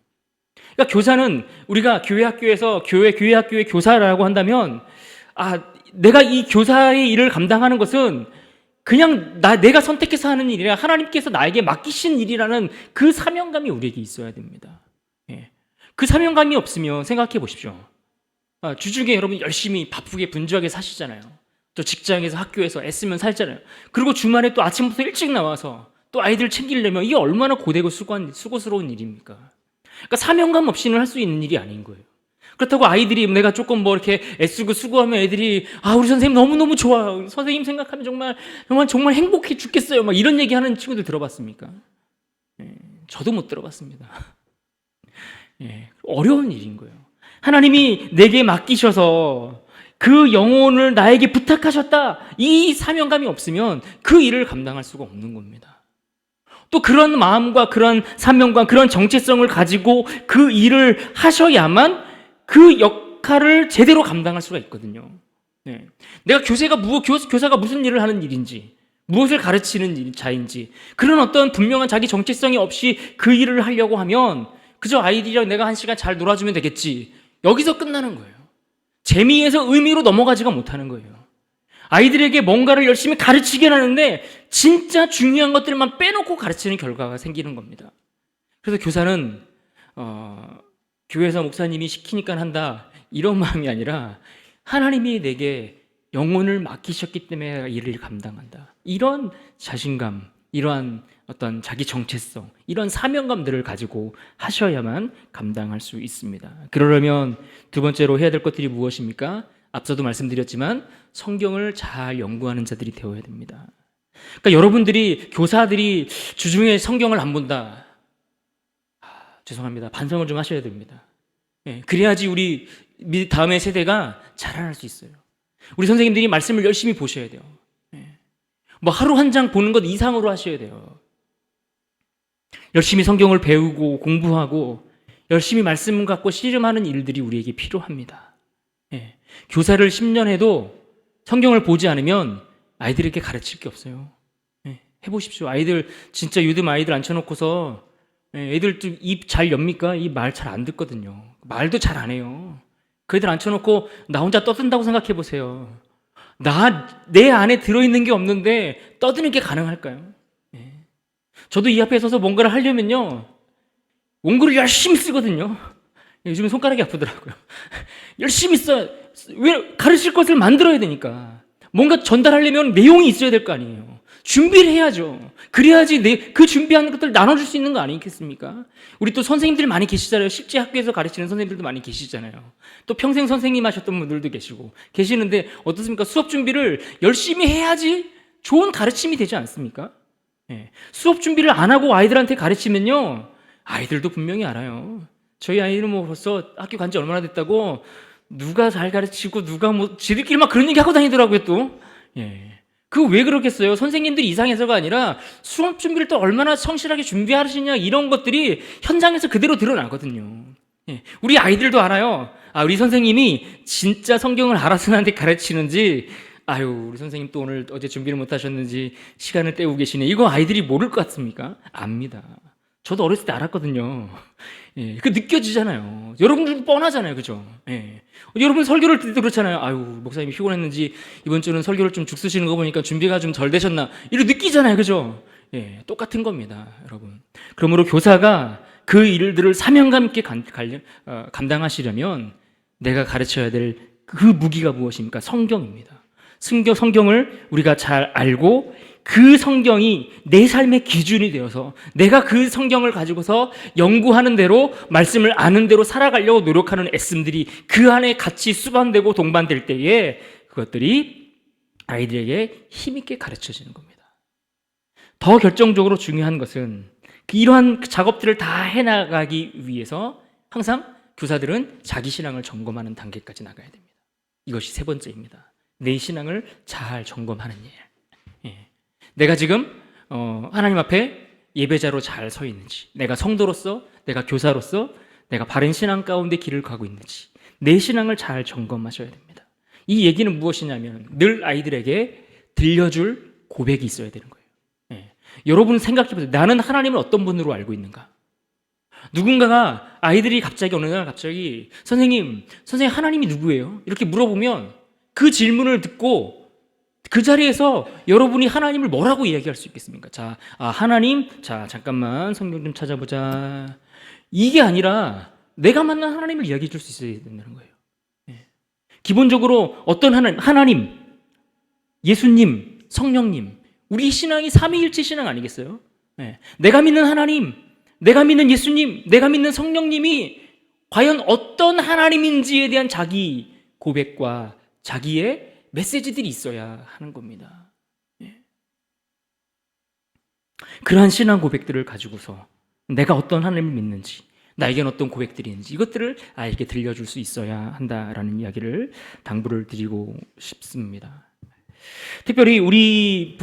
그러니까 교사는, 우리가 교회 학교의 교사라고 한다면, 내가 이 교사의 일을 감당하는 것은 그냥 내가 선택해서 하는 일이라, 하나님께서 나에게 맡기신 일이라는 그 사명감이 우리에게 있어야 됩니다. 예. 그 사명감이 없으면 생각해 보십시오. 주중에 여러분 열심히 바쁘게 분주하게 사시잖아요. 또 직장에서 학교에서 애쓰면 살잖아요. 그리고 주말에 또 아침부터 일찍 나와서 또 아이들 챙기려면 이게 얼마나 고되고 수고스러운 일입니까? 그러니까 사명감 없이는 할 수 있는 일이 아닌 거예요. 그렇다고 아이들이 내가 조금 이렇게 애쓰고 수고하면 애들이 우리 선생님 너무너무 좋아, 선생님 생각하면 정말 행복해 죽겠어요, 막 이런 얘기하는 친구들 들어봤습니까? 예, 저도 못 들어봤습니다. 예, 어려운 일인 거예요. 하나님이 내게 맡기셔서 그 영혼을 나에게 부탁하셨다, 이 사명감이 없으면 그 일을 감당할 수가 없는 겁니다. 또 그런 마음과 그런 사명과 그런 정체성을 가지고 그 일을 하셔야만 그 역할을 제대로 감당할 수가 있거든요. 네. 내가 교사가 무슨 일을 하는 일인지, 무엇을 가르치는 자인지, 그런 어떤 분명한 자기 정체성이 없이 그 일을 하려고 하면 그저 아이들이랑 내가 1시간 잘 놀아주면 되겠지, 여기서 끝나는 거예요. 재미에서 의미로 넘어가지가 못하는 거예요. 아이들에게 뭔가를 열심히 가르치긴 하는데 진짜 중요한 것들만 빼놓고 가르치는 결과가 생기는 겁니다. 그래서 교사는 교회에서 목사님이 시키니까 한다, 이런 마음이 아니라 하나님이 내게 영혼을 맡기셨기 때문에 일을 감당한다, 이런 자신감, 이러한 어떤 자기 정체성, 이런 사명감들을 가지고 하셔야만 감당할 수 있습니다. 그러려면 두 번째로 해야 될 것들이 무엇입니까? 앞서도 말씀드렸지만 성경을 잘 연구하는 자들이 되어야 됩니다. 그러니까 여러분들이, 교사들이 주중에 성경을 안 본다, 죄송합니다. 반성을 좀 하셔야 됩니다. 예, 그래야지 우리 다음의 세대가 자라날 수 있어요. 우리 선생님들이 말씀을 열심히 보셔야 돼요. 예, 하루 한 장 보는 것 이상으로 하셔야 돼요. 열심히 성경을 배우고 공부하고 열심히 말씀 갖고 씨름하는 일들이 우리에게 필요합니다. 예, 교사를 10년 해도 성경을 보지 않으면 아이들에게 가르칠 게 없어요. 예, 해보십시오. 아이들, 진짜 요즘 아이들 앉혀놓고서 애들 좀 입 잘 엽니까? 이 말 잘 안 듣거든요. 말도 잘 안 해요. 그 애들 앉혀놓고 나 혼자 떠든다고 생각해 보세요. 내 안에 들어있는 게 없는데 떠드는 게 가능할까요? 예. 저도 이 앞에 서서 뭔가를 하려면요, 원고를 열심히 쓰거든요. 요즘은 손가락이 아프더라고요. 열심히 왜? 가르칠 것을 만들어야 되니까. 뭔가 전달하려면 내용이 있어야 될 거 아니에요. 준비를 해야죠. 그래야지 그 준비한 것들을 나눠줄 수 있는 거 아니겠습니까? 우리 또 선생님들이 많이 계시잖아요. 실제 학교에서 가르치는 선생님들도 많이 계시잖아요. 또 평생 선생님 하셨던 분들도 계시는데 어떻습니까? 수업 준비를 열심히 해야지 좋은 가르침이 되지 않습니까? 예. 수업 준비를 안 하고 아이들한테 가르치면요, 아이들도 분명히 알아요. 저희 아이는 벌써 학교 간 지 얼마나 됐다고 누가 잘 가르치고 누가 지들끼리 막 그런 얘기 하고 다니더라고요, 또. 예. 그거 왜 그렇겠어요? 선생님들이 이상해서가 아니라 수업 준비를 또 얼마나 성실하게 준비하시냐, 이런 것들이 현장에서 그대로 드러나거든요. 예. 우리 아이들도 알아요. 우리 선생님이 진짜 성경을 알아서 나한테 가르치는지, 우리 선생님 또 어제 준비를 못 하셨는지 시간을 때우고 계시네, 이거 아이들이 모를 것 같습니까? 압니다. 저도 어렸을 때 알았거든요. 예, 그 느껴지잖아요. 여러분들도 뻔하잖아요, 그죠? 예. 여러분 설교를 들 때도 그렇잖아요. 목사님이 피곤했는지 이번 주는 설교를 좀 죽 쓰시는 거 보니까 준비가 좀 덜 되셨나, 이렇게 느끼잖아요, 그죠? 똑같은 겁니다, 여러분. 그러므로 교사가 그 일들을 사명감 있게 감당하시려면 내가 가르쳐야 될 그 무기가 무엇입니까? 성경입니다. 성경을 우리가 잘 알고 그 성경이 내 삶의 기준이 되어서 내가 그 성경을 가지고서 연구하는 대로 말씀을 아는 대로 살아가려고 노력하는 애씀들이 그 안에 같이 수반되고 동반될 때에 그것들이 아이들에게 힘있게 가르쳐지는 겁니다. 더 결정적으로 중요한 것은 이러한 작업들을 다 해나가기 위해서 항상 교사들은 자기 신앙을 점검하는 단계까지 나가야 됩니다. 이것이 세 번째입니다. 내 신앙을 잘 점검하는 일. 내가 지금 하나님 앞에 예배자로 잘 서 있는지, 내가 성도로서, 내가 교사로서 내가 바른 신앙 가운데 길을 가고 있는지 내 신앙을 잘 점검하셔야 됩니다. 이 얘기는 무엇이냐면 늘 아이들에게 들려줄 고백이 있어야 되는 거예요. 여러분 생각해 보세요. 나는 하나님을 어떤 분으로 알고 있는가? 누군가가 아이들이 갑자기 어느 날 갑자기 선생님 하나님이 누구예요? 이렇게 물어보면 그 질문을 듣고 그 자리에서 여러분이 하나님을 뭐라고 이야기할 수 있겠습니까? 하나님, 잠깐만 성경 좀 찾아보자. 이게 아니라 내가 만난 하나님을 이야기해 줄 수 있어야 된다는 거예요. 기본적으로 어떤 하나님, 예수님, 성령님, 우리 신앙이 삼위일체 신앙 아니겠어요? 내가 믿는 하나님, 내가 믿는 예수님, 내가 믿는 성령님이 과연 어떤 하나님인지에 대한 자기 고백과 자기의 메시지들이 있어야 하는 겁니다. 그러한 신앙 고백들을 가지고서 내가 어떤 하나님을 믿는지, 나에겐 어떤 고백들이 있는지 이것들을 아이에게 들려줄 수 있어야 한다라는 이야기를 당부를 드리고 싶습니다. 특별히 우리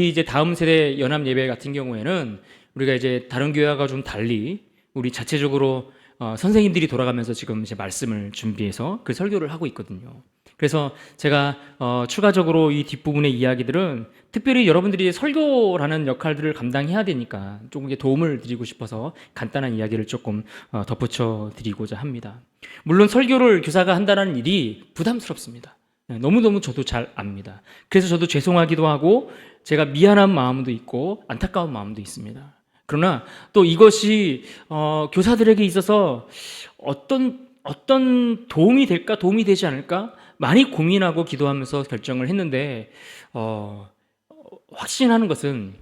이제 다음 세대 연합 예배 같은 경우에는 우리가 이제 다른 교회와 좀 달리 우리 자체적으로 선생님들이 돌아가면서 지금 이제 말씀을 준비해서 그 설교를 하고 있거든요. 그래서 제가 추가적으로 이 뒷부분의 이야기들은 특별히 여러분들이 설교라는 역할들을 감당해야 되니까 조금 도움을 드리고 싶어서 간단한 이야기를 조금 덧붙여 드리고자 합니다. 물론 설교를 교사가 한다는 일이 부담스럽습니다. 너무너무 저도 잘 압니다. 그래서 저도 죄송하기도 하고 제가 미안한 마음도 있고 안타까운 마음도 있습니다. 그러나 또 이것이 교사들에게 있어서 어떤 도움이 될까, 도움이 되지 않을까 많이 고민하고 기도하면서 결정을 했는데 확신하는 것은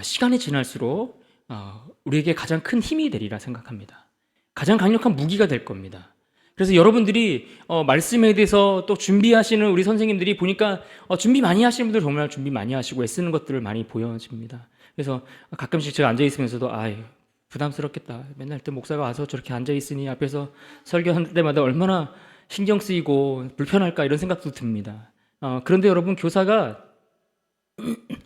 시간이 지날수록 우리에게 가장 큰 힘이 되리라 생각합니다. 가장 강력한 무기가 될 겁니다. 그래서 여러분들이 말씀에 대해서 또 준비하시는 우리 선생님들이 보니까 준비 많이 하시는 분들 정말 준비 많이 하시고 애쓰는 것들을 많이 보여집니다. 그래서 가끔씩 제가 앉아있으면서도 부담스럽겠다. 맨날 때 목사가 와서 저렇게 앉아있으니 앞에서 설교할 때마다 얼마나 신경 쓰이고 불편할까 이런 생각도 듭니다. 그런데 여러분 교사가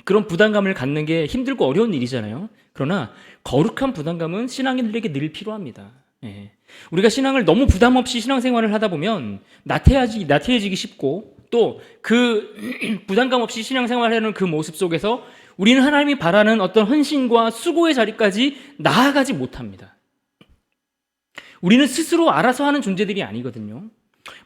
그런 부담감을 갖는 게 힘들고 어려운 일이잖아요. 그러나 거룩한 부담감은 신앙인들에게 늘 필요합니다. 우리가 신앙을 너무 부담 없이 신앙생활을 하다 보면 나태해지기 쉽고 또 그 부담감 없이 신앙생활을 하는 그 모습 속에서 우리는 하나님이 바라는 어떤 헌신과 수고의 자리까지 나아가지 못합니다. 우리는 스스로 알아서 하는 존재들이 아니거든요.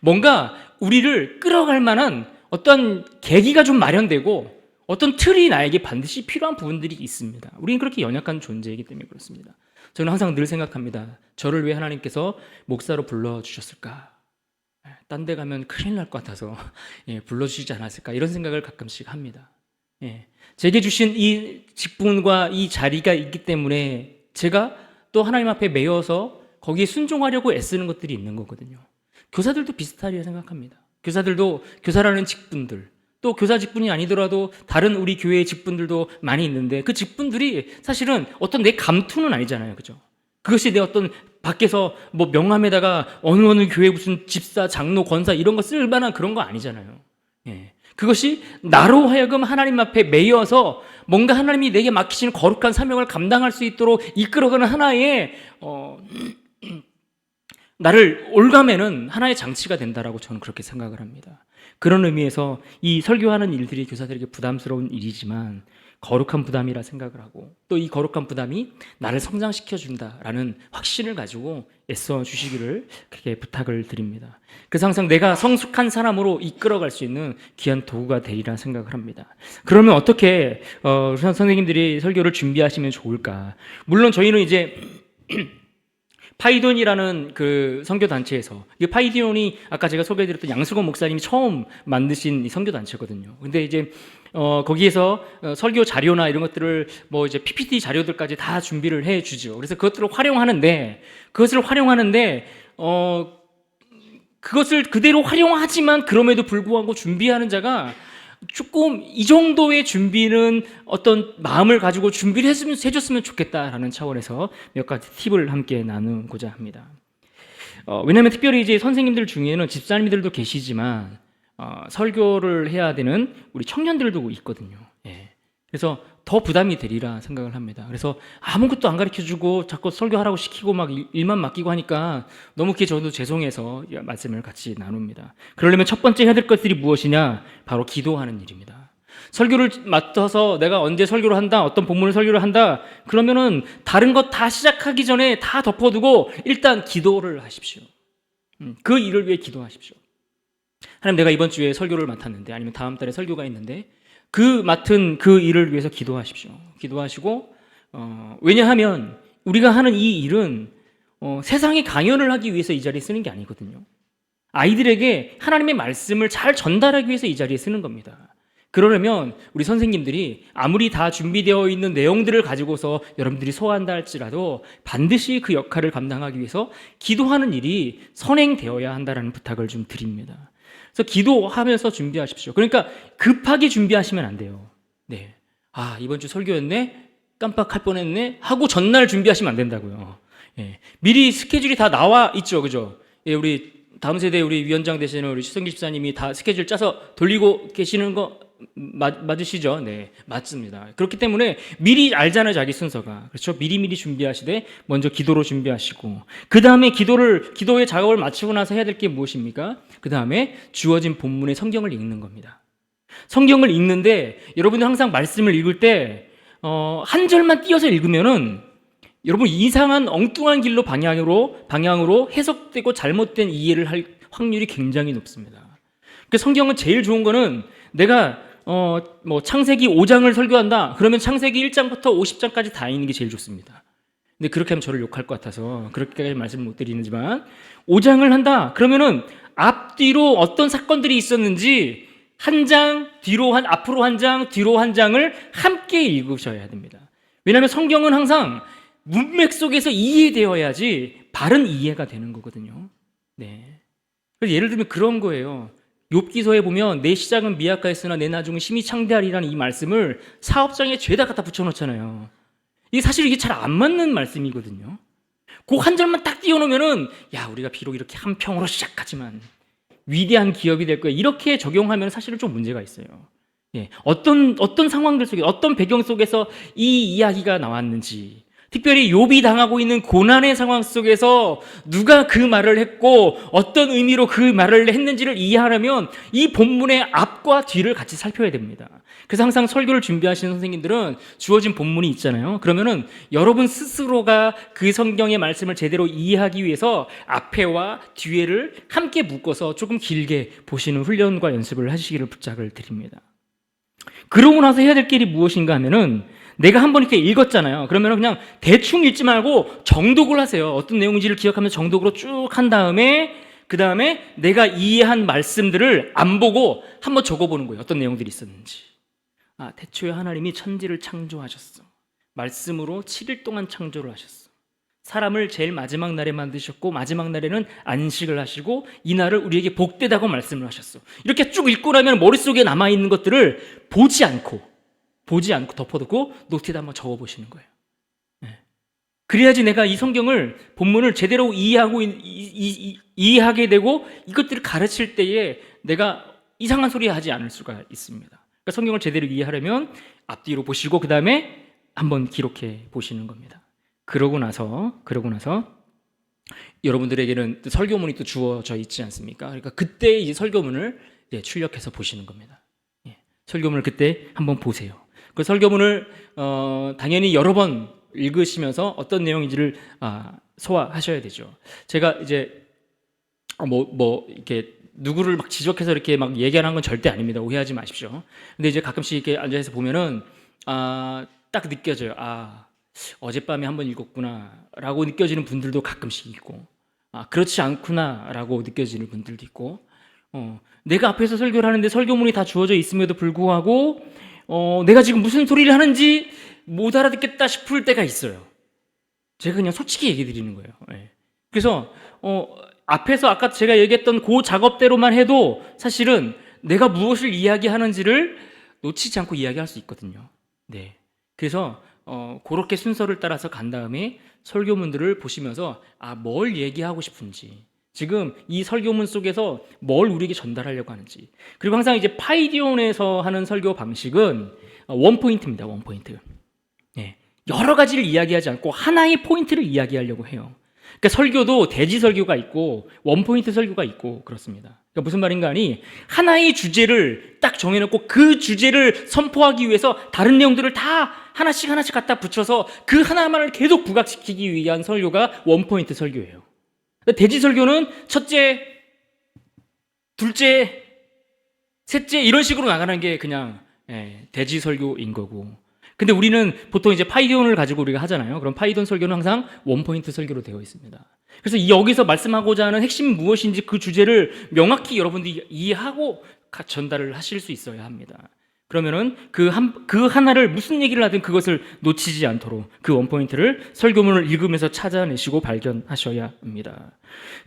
뭔가 우리를 끌어갈 만한 어떤 계기가 좀 마련되고 어떤 틀이 나에게 반드시 필요한 부분들이 있습니다. 우리는 그렇게 연약한 존재이기 때문에 그렇습니다. 저는 항상 늘 생각합니다. 저를 왜 하나님께서 목사로 불러주셨을까? 딴 데 가면 큰일 날 것 같아서 불러주시지 않았을까? 이런 생각을 가끔씩 합니다. 제게 주신 이 직분과 이 자리가 있기 때문에 제가 또 하나님 앞에 매여서 거기에 순종하려고 애쓰는 것들이 있는 거거든요. 교사들도 비슷하리라 생각합니다. 교사들도 교사라는 직분들, 또 교사 직분이 아니더라도 다른 우리 교회의 직분들도 많이 있는데 그 직분들이 사실은 어떤 내 감투는 아니잖아요. 그죠? 그것이 내 어떤 밖에서 뭐 명함에다가 어느 교회 무슨 집사, 장로, 권사 이런 거 쓸 만한 그런 거 아니잖아요. 그것이 나로 하여금 하나님 앞에 매여서 뭔가 하나님이 내게 맡기신 거룩한 사명을 감당할 수 있도록 이끌어가는 하나의 나를 올가매는 하나의 장치가 된다라고 저는 그렇게 생각을 합니다. 그런 의미에서 이 설교하는 일들이 교사들에게 부담스러운 일이지만 거룩한 부담이라 생각을 하고 또 이 거룩한 부담이 나를 성장시켜준다라는 확신을 가지고 애써 주시기를 그렇게 부탁을 드립니다. 그래서 항상 내가 성숙한 사람으로 이끌어갈 수 있는 귀한 도구가 되리라 생각을 합니다. 그러면 어떻게 선생님들이 설교를 준비하시면 좋을까? 물론 저희는 이제 파이돈이라는 그 선교 단체에서, 이 파이돈이 아까 제가 소개해드렸던 양수건 목사님이 처음 만드신 이 선교 단체거든요. 근데 이제 거기에서 설교 자료나 이런 것들을 뭐 이제 PPT 자료들까지 다 준비를 해주죠. 그래서 그것을 활용하는데 그것을 그대로 활용하지만 그럼에도 불구하고 준비하는 자가 조금 이 정도의 준비는 어떤 마음을 가지고 준비를 해줬으면 좋겠다라는 차원에서 몇 가지 팁을 함께 나누고자 합니다. 왜냐하면 특별히 이제 선생님들 중에는 집사님들도 계시지만 설교를 해야 되는 우리 청년들도 있거든요. 예. 그래서 더 부담이 되리라 생각을 합니다. 그래서 아무것도 안 가르쳐주고 자꾸 설교하라고 시키고 막 일만 맡기고 하니까 너무 그게 저도 죄송해서 말씀을 같이 나눕니다. 그러려면 첫 번째 해야 될 것들이 무엇이냐? 바로 기도하는 일입니다. 설교를 맡아서 내가 언제 설교를 한다, 어떤 본문을 설교를 한다, 그러면은 다른 것 다 시작하기 전에 다 덮어두고 일단 기도를 하십시오. 그 일을 위해 기도하십시오. 하나님, 내가 이번 주에 설교를 맡았는데, 아니면 다음 달에 설교가 있는데 그 맡은 그 일을 위해서 기도하십시오. 기도하시고 왜냐하면 우리가 하는 이 일은 세상에 강연을 하기 위해서 이 자리에 쓰는 게 아니거든요. 아이들에게 하나님의 말씀을 잘 전달하기 위해서 이 자리에 쓰는 겁니다. 그러려면 우리 선생님들이 아무리 다 준비되어 있는 내용들을 가지고서 여러분들이 소화한다 할지라도 반드시 그 역할을 감당하기 위해서 기도하는 일이 선행되어야 한다는 부탁을 좀 드립니다. 그래서 기도하면서 준비하십시오. 그러니까 급하게 준비하시면 안 돼요. 네. 이번 주 설교였네? 깜빡할 뻔했네? 하고 전날 준비하시면 안 된다고요. 예. 미리 스케줄이 다 나와 있죠. 그죠? 예, 우리 다음 세대 우리 위원장 되시는 우리 시성기 집사님이 다 스케줄 짜서 돌리고 계시는 거 맞으시죠? 네, 맞습니다. 그렇기 때문에 미리 알잖아요, 자기 순서가. 그렇죠? 미리미리 준비하시되 먼저 기도로 준비하시고, 그 다음에 기도의 작업을 마치고 나서 해야 될 게 무엇입니까? 그 다음에 주어진 본문의 성경을 읽는 겁니다. 성경을 읽는데 여러분들 항상 말씀을 읽을 때 한 절만 띄어서 읽으면은 여러분 이상한 엉뚱한 길로 방향으로 해석되고 잘못된 이해를 할 확률이 굉장히 높습니다. 그러니까 성경은 제일 좋은 거는 내가 창세기 5장을 설교한다. 그러면 창세기 1장부터 50장까지 다 읽는 게 제일 좋습니다. 근데 그렇게 하면 저를 욕할 것 같아서 그렇게까지 말씀을 못 드리지만 5장을 한다. 그러면은 앞뒤로 어떤 사건들이 있었는지 한 장, 앞으로 한 장, 뒤로 한 장을 함께 읽으셔야 됩니다. 왜냐하면 성경은 항상 문맥 속에서 이해되어야지 바른 이해가 되는 거거든요. 네. 그래서 예를 들면 그런 거예요. 욥기서에 보면 내 시작은 미약하였으나 내 나중은 심히 창대하리라는 이 말씀을 사업장에 죄다 갖다 붙여놓잖아요. 이게 사실 이게 잘 안 맞는 말씀이거든요. 그 한 절만 딱 띄워놓으면은 우리가 비록 이렇게 한 평으로 시작하지만 위대한 기업이 될 거야. 이렇게 적용하면 사실은 좀 문제가 있어요. 예, 어떤 상황들 속에 어떤 배경 속에서 이 이야기가 나왔는지, 특별히 욥이 당하고 있는 고난의 상황 속에서 누가 그 말을 했고 어떤 의미로 그 말을 했는지를 이해하려면 이 본문의 앞과 뒤를 같이 살펴야 됩니다. 그래서 항상 설교를 준비하시는 선생님들은 주어진 본문이 있잖아요. 그러면은 여러분 스스로가 그 성경의 말씀을 제대로 이해하기 위해서 앞에와 뒤에를 함께 묶어서 조금 길게 보시는 훈련과 연습을 하시기를 부탁을 드립니다. 그러고 나서 해야 될 길이 무엇인가 하면은, 내가 한번 이렇게 읽었잖아요. 그러면 그냥 대충 읽지 말고 정독을 하세요. 어떤 내용인지를 기억하면서 정독으로 쭉 한 다음에 그 다음에 내가 이해한 말씀들을 안 보고 한번 적어보는 거예요. 어떤 내용들이 있었는지. 태초에 하나님이 천지를 창조하셨어. 말씀으로 7일 동안 창조를 하셨어. 사람을 제일 마지막 날에 만드셨고 마지막 날에는 안식을 하시고 이 날을 우리에게 복되다고 말씀을 하셨어. 이렇게 쭉 읽고 나면 머릿속에 남아있는 것들을 보지 않고 덮어두고 노트에다 한번 적어보시는 거예요. 네. 그래야지 내가 이 성경을 본문을 제대로 이해하게 되고 이것들을 가르칠 때에 내가 이상한 소리 하지 않을 수가 있습니다. 그러니까 성경을 제대로 이해하려면 앞뒤로 보시고 그 다음에 한번 기록해 보시는 겁니다. 그러고 나서 여러분들에게는 설교문이 또 주어져 있지 않습니까? 그러니까 그때 이 설교문을 출력해서 보시는 겁니다. 설교문을 그때 한번 보세요. 그 설교문을 당연히 여러 번 읽으시면서 어떤 내용인지를 소화하셔야 되죠. 제가 이제 이렇게 누구를 막 지적해서 이렇게 막 얘기하는 건 절대 아닙니다. 오해하지 마십시오. 근데 이제 가끔씩 이렇게 앉아서 보면은 딱 느껴져요. 어젯밤에 한번 읽었구나라고 느껴지는 분들도 가끔씩 있고, 그렇지 않구나라고 느껴지는 분들도 있고, 내가 앞에서 설교를 하는데 설교문이 다 주어져 있음에도 불구하고 내가 지금 무슨 소리를 하는지 못 알아듣겠다 싶을 때가 있어요. 제가 그냥 솔직히 얘기 드리는 거예요. 그래서 앞에서 아까 제가 얘기했던 그 작업대로만 해도 사실은 내가 무엇을 이야기하는지를 놓치지 않고 이야기할 수 있거든요. 네. 그래서 그렇게 순서를 따라서 간 다음에 설교문들을 보시면서 뭘 얘기하고 싶은지, 지금 이 설교문 속에서 뭘 우리에게 전달하려고 하는지. 그리고 항상 이제 파이디온에서 하는 설교 방식은 원포인트입니다. 원포인트. 네. 여러 가지를 이야기하지 않고 하나의 포인트를 이야기하려고 해요. 그러니까 설교도 대지 설교가 있고 원포인트 설교가 있고 그렇습니다. 그러니까 무슨 말인가 하니, 하나의 주제를 딱 정해놓고 그 주제를 선포하기 위해서 다른 내용들을 다 하나씩 갖다 붙여서 그 하나만을 계속 부각시키기 위한 설교가 원포인트 설교예요. 대지 설교는 첫째, 둘째, 셋째 이런 식으로 나가는 게 그냥 대지 설교인 거고, 근데 우리는 보통 이제 파이디온을 가지고 우리가 하잖아요. 그럼 파이디온 설교는 항상 원포인트 설교로 되어 있습니다. 그래서 여기서 말씀하고자 하는 핵심이 무엇인지 그 주제를 명확히 여러분들이 이해하고 전달을 하실 수 있어야 합니다. 그러면은 그 하나를 무슨 얘기를 하든 그것을 놓치지 않도록 그 원포인트를 설교문을 읽으면서 찾아내시고 발견하셔야 합니다.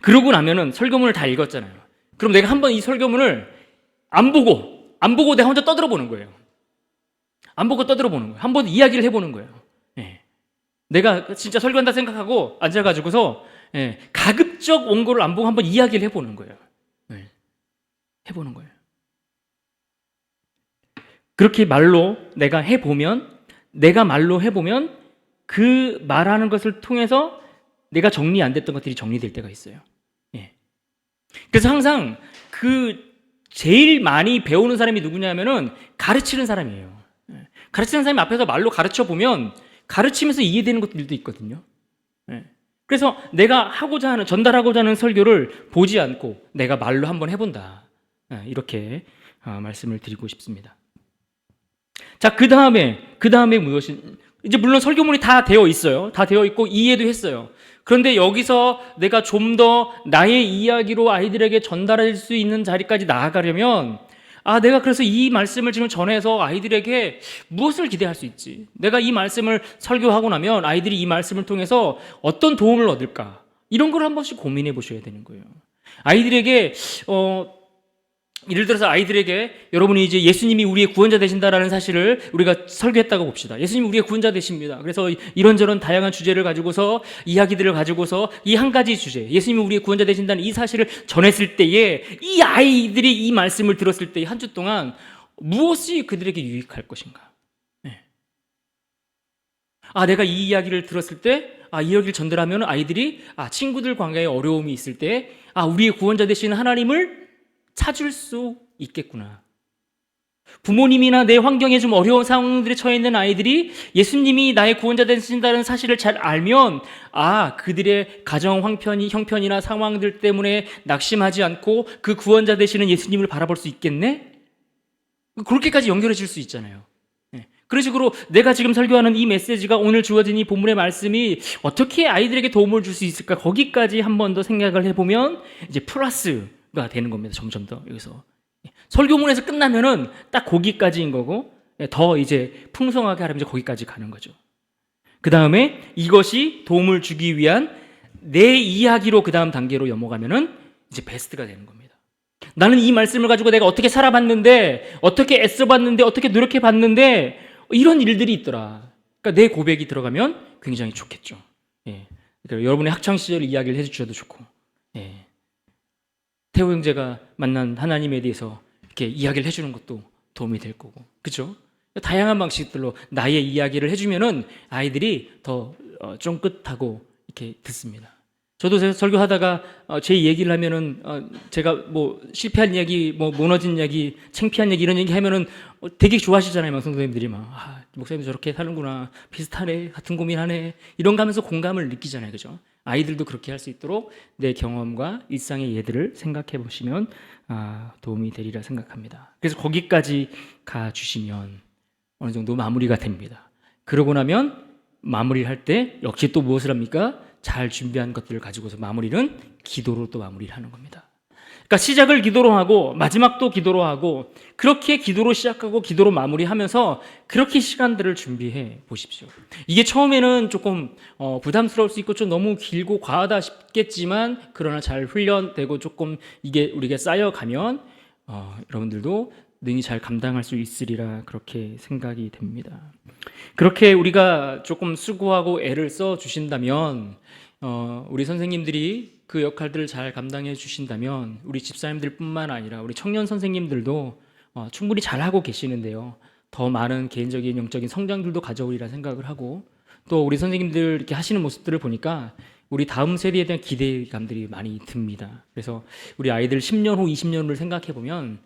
그러고 나면은 설교문을 다 읽었잖아요. 그럼 내가 한번 이 설교문을 안 보고 내가 혼자 떠들어 보는 거예요. 안 보고 떠들어 보는 거예요. 한번 이야기를 해보는 거예요. 내가 진짜 설교한다 생각하고 앉아가지고서 가급적 원고를 안 보고 한번 이야기를 해보는 거예요. 해보는 거예요. 그렇게 내가 말로 해보면 그 말하는 것을 통해서 내가 정리 안 됐던 것들이 정리될 때가 있어요. 그래서 항상 제일 많이 배우는 사람이 누구냐면은 가르치는 사람이에요. 가르치는 사람이 앞에서 말로 가르쳐 보면 가르치면서 이해되는 것들도 있거든요. 그래서 내가 전달하고자 하는 설교를 보지 않고 내가 말로 한번 해본다. 이렇게 말씀을 드리고 싶습니다. 자, 그 다음에 이제 물론 설교문이 다 되어 있어요. 다 되어 있고 이해도 했어요. 그런데 여기서 내가 좀 더 나의 이야기로 아이들에게 전달할 수 있는 자리까지 나아가려면 내가 그래서 이 말씀을 지금 전해서 아이들에게 무엇을 기대할 수 있지? 내가 이 말씀을 설교하고 나면 아이들이 이 말씀을 통해서 어떤 도움을 얻을까? 이런 걸 한 번씩 고민해 보셔야 되는 거예요. 아이들에게 예를 들어서 아이들에게 여러분이 이제 예수님이 우리의 구원자 되신다라는 사실을 우리가 설교했다고 봅시다. 예수님이 우리의 구원자 되십니다. 그래서 이런저런 다양한 주제를 가지고서 이야기들을 가지고서 이 한 가지 주제, 예수님이 우리의 구원자 되신다는 이 사실을 전했을 때에 이 아이들이 이 말씀을 들었을 때 한 주 동안 무엇이 그들에게 유익할 것인가? 내가 이 이야기를 들었을 때 이 이야기를 전달하면 아이들이 친구들 관계에 어려움이 있을 때 우리의 구원자 되시는 하나님을 찾을 수 있겠구나. 부모님이나 내 환경에 좀 어려운 상황들에 처해 있는 아이들이 예수님이 나의 구원자 되신다는 사실을 잘 알면 그들의 가정 형편이나 상황들 때문에 낙심하지 않고 그 구원자 되시는 예수님을 바라볼 수 있겠네? 그렇게까지 연결해 줄 수 있잖아요. 그런 식으로 내가 지금 설교하는 이 메시지가, 오늘 주어진 이 본문의 말씀이 어떻게 아이들에게 도움을 줄 수 있을까? 거기까지 한 번 더 생각을 해보면 이제 플러스가 되는 겁니다. 점점 더 여기서 설교문에서 끝나면은 딱 거기까지인 거고, 더 이제 풍성하게 하려면 이제 거기까지 가는 거죠. 그 다음에 이것이 도움을 주기 위한 내 이야기로 그 다음 단계로 넘어가면은 이제 베스트가 되는 겁니다. 나는 이 말씀을 가지고 내가 어떻게 살아봤는데, 어떻게 애써봤는데, 어떻게 노력해봤는데 이런 일들이 있더라. 그러니까 내 고백이 들어가면 굉장히 좋겠죠. 그러니까 여러분의 학창 시절 이야기를 해주셔도 좋고, 태호 형제가 만난 하나님에 대해서 이렇게 이야기를 해주는 것도 도움이 될 거고, 그렇죠? 다양한 방식들로 나의 이야기를 해주면은 아이들이 더 쫑긋하고 이렇게 듣습니다. 저도 제가 설교하다가 제 얘기를 하면은 제가 뭐 실패한 이야기, 뭐 무너진 이야기, 창피한 얘기 이런 얘기 하면은 되게 좋아하시잖아요, 성도님들이 막 목사님도 저렇게 사는구나, 비슷하네, 같은 고민하네 이런 거 하면서 공감을 느끼잖아요, 그죠? 아이들도 그렇게 할 수 있도록 내 경험과 일상의 예들을 생각해 보시면 도움이 되리라 생각합니다. 그래서 거기까지 가 주시면 어느 정도 마무리가 됩니다. 그러고 나면 마무리를 할 때 역시 또 무엇을 합니까? 잘 준비한 것들을 가지고서 마무리는 기도로 또 마무리를 하는 겁니다. 그러니까 시작을 기도로 하고 마지막도 기도로 하고 그렇게 기도로 시작하고 기도로 마무리하면서 그렇게 시간들을 준비해 보십시오. 이게 처음에는 조금 부담스러울 수 있고 좀 너무 길고 과하다 싶겠지만 그러나 잘 훈련되고 조금 이게 우리가 쌓여가면 여러분들도 능히 잘 감당할 수 있으리라 그렇게 생각이 됩니다. 그렇게 우리가 조금 수고하고 애를 써 주신다면 우리 선생님들이 그 역할들을 잘 감당해 주신다면 우리 집사님들뿐만 아니라 우리 청년 선생님들도 충분히 잘하고 계시는데요. 더 많은 개인적인 영적인 성장들도 가져오리라 생각을 하고 또 우리 선생님들 이렇게 하시는 모습들을 보니까 우리 다음 세대에 대한 기대감들이 많이 듭니다. 그래서 우리 아이들 10년 후, 20년 후를 생각해 보면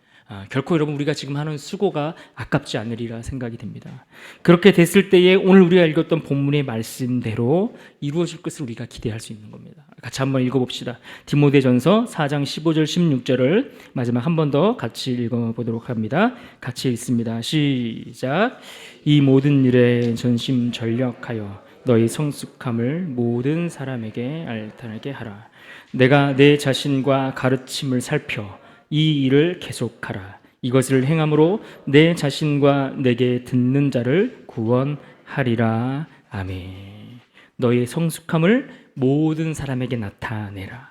결코 여러분 우리가 지금 하는 수고가 아깝지 않으리라 생각이 됩니다. 그렇게 됐을 때에 오늘 우리가 읽었던 본문의 말씀대로 이루어질 것을 우리가 기대할 수 있는 겁니다. 같이 한번 읽어봅시다. 디모데전서 4장 15절 16절을 마지막 한 번 더 같이 읽어보도록 합니다. 같이 읽습니다. 시작. 이 모든 일에 전심전력하여 너희 성숙함을 모든 사람에게 알타하게 하라. 내가 내 자신과 가르침을 살펴 이 일을 계속하라. 이것을 행함으로 내 자신과 내게 듣는 자를 구원하리라. 아멘. 너의 성숙함을 모든 사람에게 나타내라.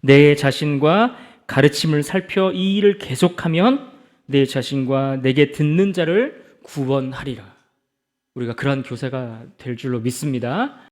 내 자신과 가르침을 살펴 이 일을 계속하면 내 자신과 내게 듣는 자를 구원하리라. 우리가 그러한 교사가 될 줄로 믿습니다.